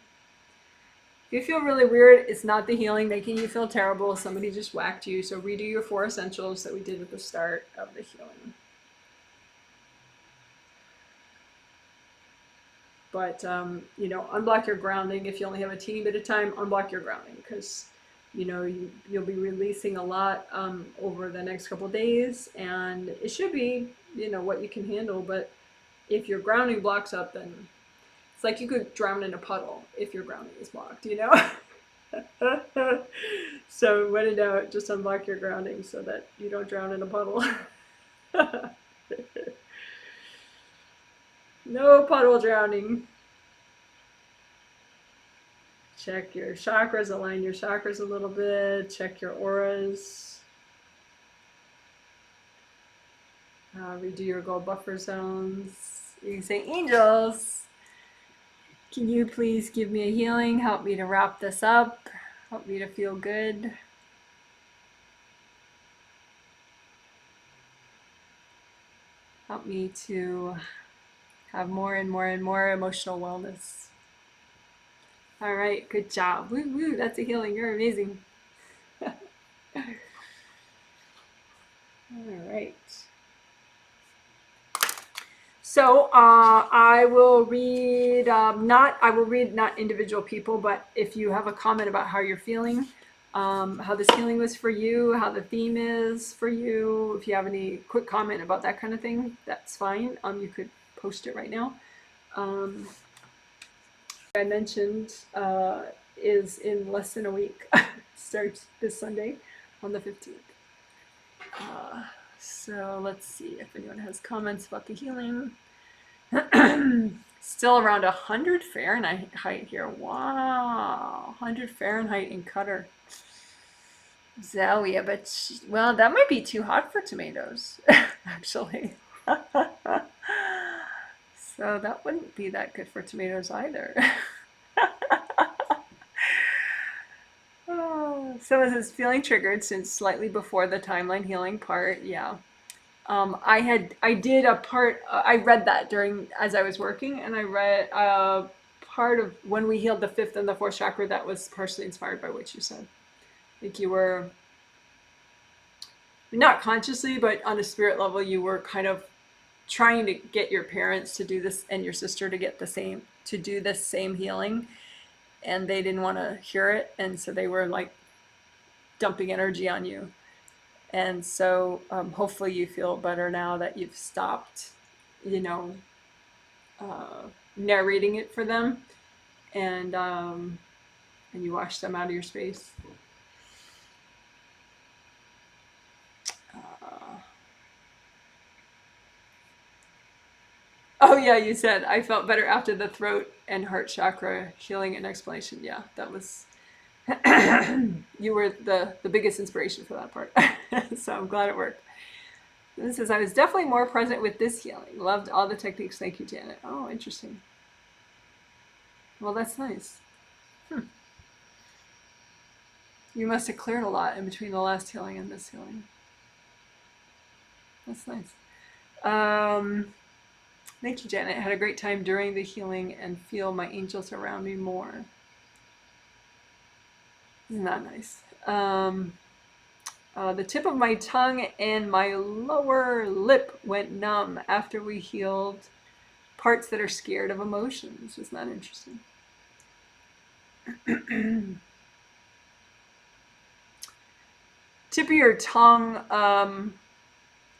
Speaker 1: If you feel really weird, it's not the healing making you feel terrible. Somebody just whacked you. So redo your 4 essentials that we did at the start of the healing. But, unblock your grounding. If you only have a teeny bit of time, unblock your grounding because, you'll be releasing a lot over the next couple of days. And it should be, what you can handle. But if your grounding blocks up, then it's like you could drown in a puddle if your grounding is blocked, So when in doubt, just unblock your grounding so that you don't drown in a puddle. No puddle drowning. Check your chakras, align your chakras a little bit, check your auras. Redo your gold buffer zones. You can say, angels, can you please give me a healing? Help me to wrap this up. Help me to feel good. Help me to have more and more and more emotional wellness. All right, good job. Woo woo, that's a healing. You're amazing. All right. So I will read not individual people, but if you have a comment about how you're feeling, how this healing was for you, how the theme is for you, if you have any quick comment about that kind of thing, that's fine. You could post it right now. I mentioned is in less than a week. Starts this Sunday on the 15th. So let's see if anyone has comments about the healing. Still around 100 Fahrenheit here. Wow, 100 Fahrenheit in Qatar. Zoe, but well, that might be too hot for tomatoes, actually. So that wouldn't be that good for tomatoes either. So is this feeling triggered since slightly before the timeline healing part? Yeah. I did a part, I read that as I was working, and I read part of when we healed the 5th and the 4th chakra that was partially inspired by what you said. Like you were, not consciously, but on a spirit level, you were kind of trying to get your parents to do this and your sister to do this same healing. And they didn't want to hear it. And so they were like dumping energy on you. And so hopefully you feel better now that you've stopped, narrating it for them, and you wash them out of your space. Oh yeah, you said I felt better after the throat and heart chakra healing and explanation. Yeah, that was you were the biggest inspiration for that part. So I'm glad it worked. This says I was definitely more present with this healing. Loved all the techniques. Thank you, Janet. Oh, interesting. Well, that's nice. You must have cleared a lot in between the last healing and this healing. That's nice. Thank you, Janet. I had a great time during the healing and feel my angels around me more. Isn't that nice? The tip of my tongue and my lower lip went numb after we healed parts that are scared of emotions. Isn't that interesting? Tip of your tongue,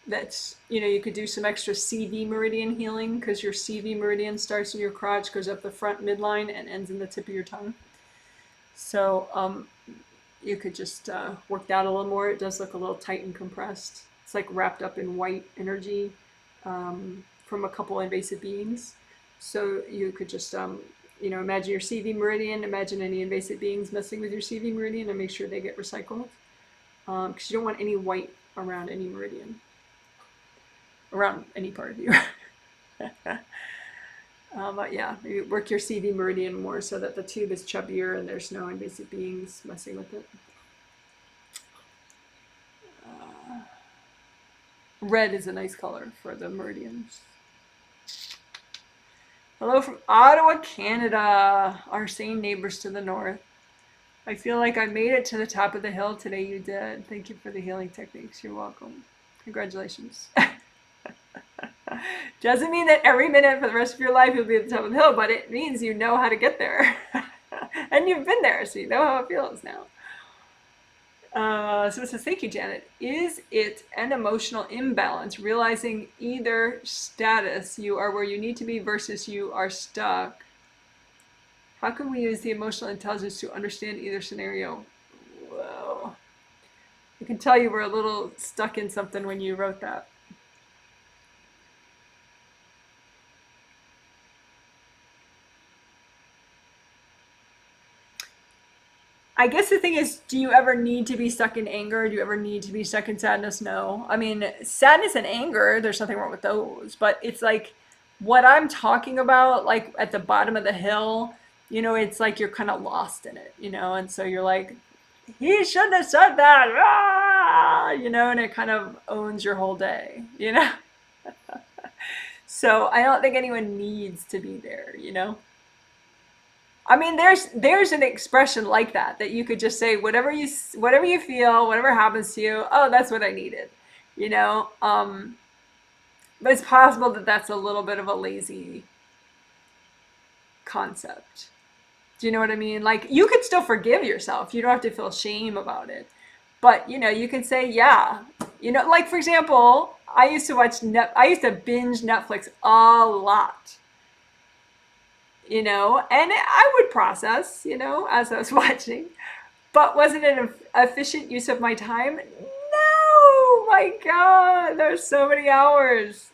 Speaker 1: that's, you could do some extra CV meridian healing, because your CV meridian starts in your crotch, goes up the front midline, and ends in the tip of your tongue. So you could just work that a little more. It does look a little tight and compressed. It's like wrapped up in white energy from a couple invasive beings. So you could just, imagine your CV meridian, imagine any invasive beings messing with your CV meridian, and make sure they get recycled. Because you don't want any white around any meridian, around any part of you. But yeah, maybe work your CV meridian more so that the tube is chubbier and there's no invasive beings messing with it. Red is a nice color for the meridians. Hello from Ottawa, Canada, our same neighbors to the north. I feel like I made it to the top of the hill today. You did. Thank you for the healing techniques. You're welcome. Congratulations. Doesn't mean that every minute for the rest of your life you'll be at the top of the hill, but it means you know how to get there. And you've been there, so you know how it feels now. So it says, thank you, Janet. Is it an emotional imbalance, realizing either status, you are where you need to be, versus you are stuck? How can we use the emotional intelligence to understand either scenario? Whoa. I can tell you were a little stuck in something when you wrote that. I guess the thing is, do you ever need to be stuck in anger? Do you ever need to be stuck in sadness? No. I mean, sadness and anger, there's nothing wrong with those. But it's like what I'm talking about, like at the bottom of the hill, it's like you're kind of lost in it, and so you're like, he shouldn't have said that, and it kind of owns your whole day, So I don't think anyone needs to be there, I mean, there's an expression like that you could just say, whatever you feel, whatever happens to you, oh, that's what I needed, but it's possible that that's a little bit of a lazy concept. Do you know what I mean? Like, you could still forgive yourself. You don't have to feel shame about it. But, you can say, yeah. Like, for example, I used to binge Netflix a lot. And I would process, as I was watching. But was it an efficient use of my time? No! My God, there's so many hours,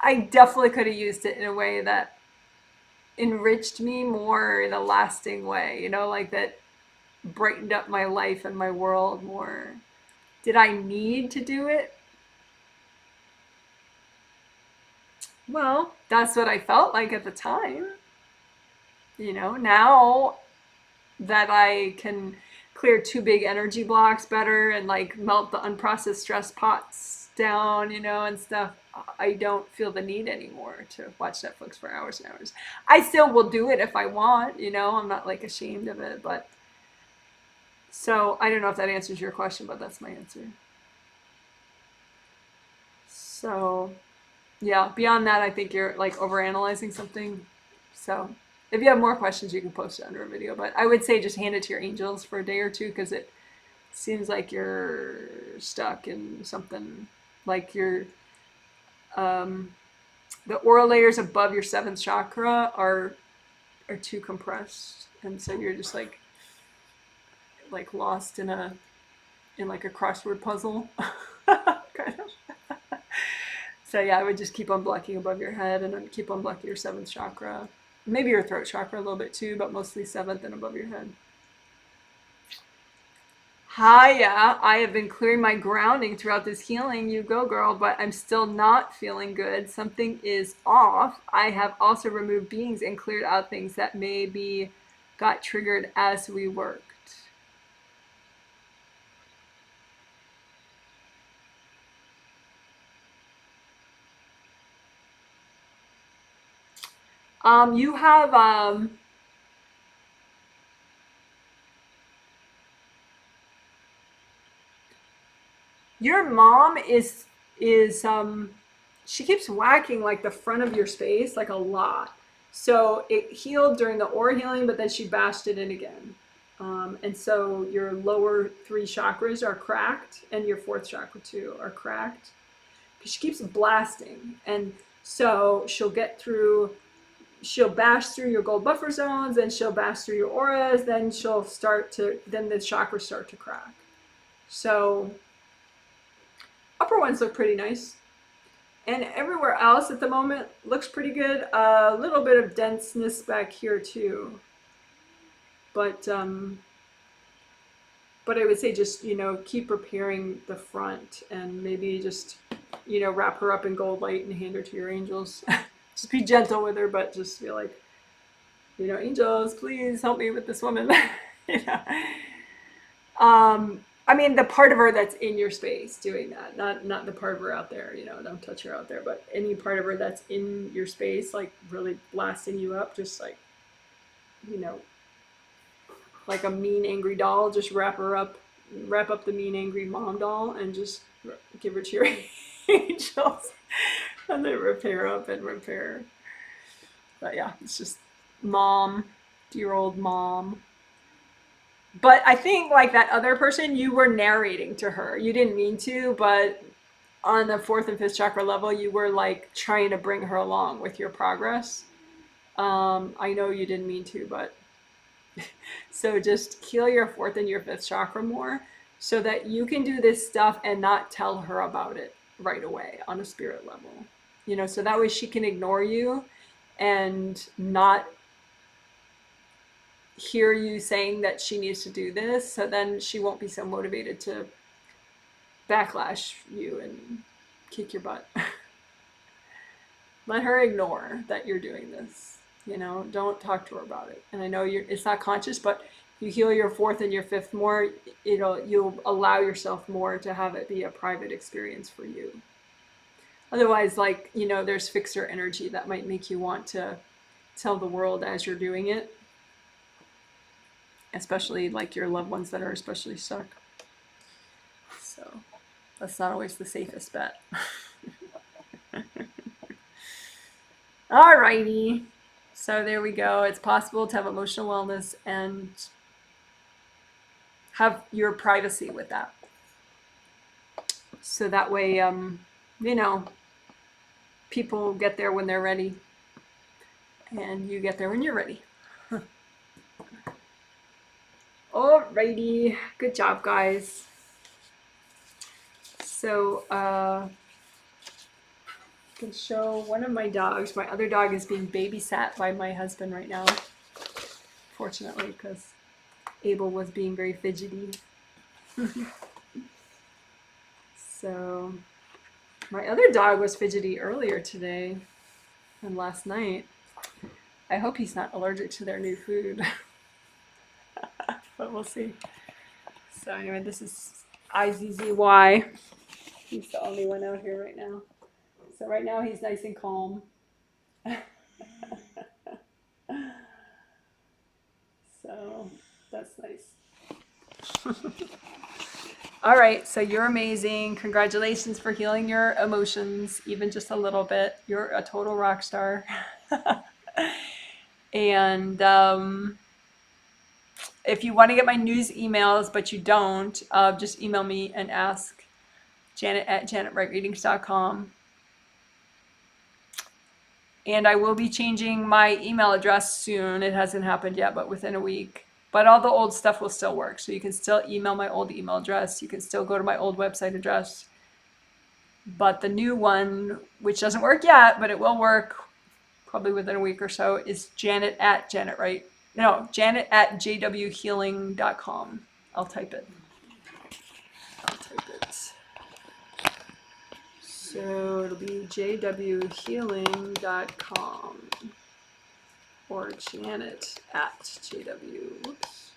Speaker 1: I definitely could have used it in a way that enriched me more in a lasting way, like that brightened up my life and my world more. Did I need to do it? Well, that's what I felt like at the time. Now that I can clear 2 big energy blocks better and like melt the unprocessed stress pots down, and stuff, I don't feel the need anymore to watch Netflix for hours and hours. I still will do it if I want, I'm not like ashamed of it, but so I don't know if that answers your question, but that's my answer. So yeah, beyond that, I think you're like overanalyzing something. So if you have more questions, you can post it under a video, but I would say just hand it to your angels for a day or two, because it seems like you're stuck in something, like you're the aura layers above your 7th chakra are too compressed, and so you're just like lost in like a crossword puzzle. Kind of. So yeah, I would just keep unblocking above your head and then keep unblocking your 7th chakra. Maybe your throat chakra a little bit too, but mostly 7th and above your head. Hiya, I have been clearing my grounding throughout this healing. You go, girl, but I'm still not feeling good. Something is off. I have also removed beings and cleared out things that maybe got triggered as we worked. You have your mom is she keeps whacking like the front of your space like a lot. So it healed during the aura healing, but then she bashed it in again. And so your lower 3 chakras are cracked, and your 4th chakra too are cracked. Because she keeps blasting, and so she'll bash through your gold buffer zones, and she'll bash through your auras, then the chakras start to crack. So upper ones look pretty nice. And everywhere else at the moment looks pretty good. A little bit of denseness back here too. But I would say just, keep repairing the front and maybe just, wrap her up in gold light and hand her to your angels. Just be gentle with her, but just be like, angels, please help me with this woman. I mean, the part of her that's in your space doing that, not the part of her out there, don't touch her out there, but any part of her that's in your space, like really blasting you up, just like, like a mean, angry doll, just wrap up the mean, angry mom doll and just give her to your angels and then repair up and repair. But yeah, it's just mom, dear old mom. But I think like that other person, you were narrating to her. You didn't mean to, but on the 4th and 5th chakra level, you were like trying to bring her along with your progress. I know you didn't mean to, but so just heal your 4th and your 5th chakra more so that you can do this stuff and not tell her about it right away on a spirit level. So that way she can ignore you and not hear you saying that she needs to do this, so then she won't be so motivated to backlash you and kick your butt. Let her ignore that you're doing this. Don't talk to her about it. And I know it's not conscious, but you heal your 4th and your 5th more, you'll allow yourself more to have it be a private experience for you. Otherwise, like, there's fixer energy that might make you want to tell the world as you're doing it. Especially like your loved ones that are especially stuck. So that's not always the safest bet. Alrighty. So there we go. It's possible to have emotional wellness and have your privacy with that. So that way, people get there when they're ready. And you get there when you're ready. Alrighty, good job, guys. So, I can show one of my dogs. My other dog is being babysat by my husband right now, fortunately, because Abel was being very fidgety. So, my other dog was fidgety earlier today and last night. I hope he's not allergic to their new food. But we'll see. So anyway, this is IZZY. He's the only one out here right now. So right now he's nice and calm. So that's nice. All right, so you're amazing. Congratulations for healing your emotions, even just a little bit. You're a total rock star. And if you want to get my news emails, but you don't, just email me and ask janet@janetwrightreadings.com. And I will be changing my email address soon. It hasn't happened yet, but within a week. But all the old stuff will still work. So you can still email my old email address. You can still go to my old website address. But the new one, which doesn't work yet, but it will work probably within a week or so, is Janet at jwhealing.com. I'll type it. So it'll be jwhealing.com or Janet at jw. Whoops.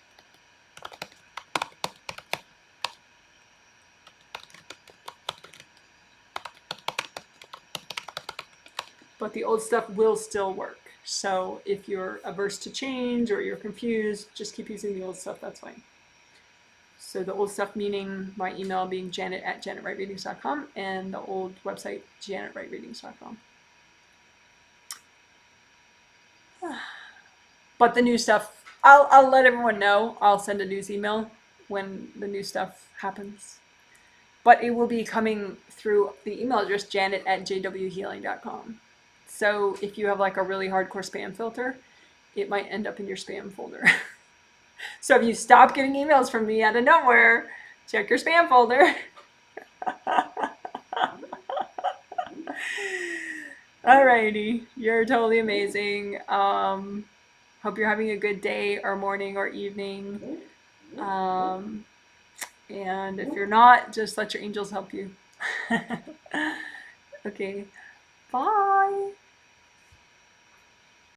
Speaker 1: But the old stuff will still work. So if you're averse to change or you're confused, just keep using the old stuff, that's fine. So the old stuff meaning my email being janet at janetwrightreadings.com and the old website janetwrightreadings.com. But the new stuff, I'll let everyone know. I'll send a news email when the new stuff happens. But it will be coming through the email address janet at jwhealing.com. So if you have like a really hardcore spam filter, it might end up in your spam folder. So if you stop getting emails from me out of nowhere, check your spam folder. Alrighty, you're totally amazing. Hope you're having a good day or morning or evening. And if you're not, just let your angels help you. Okay, bye.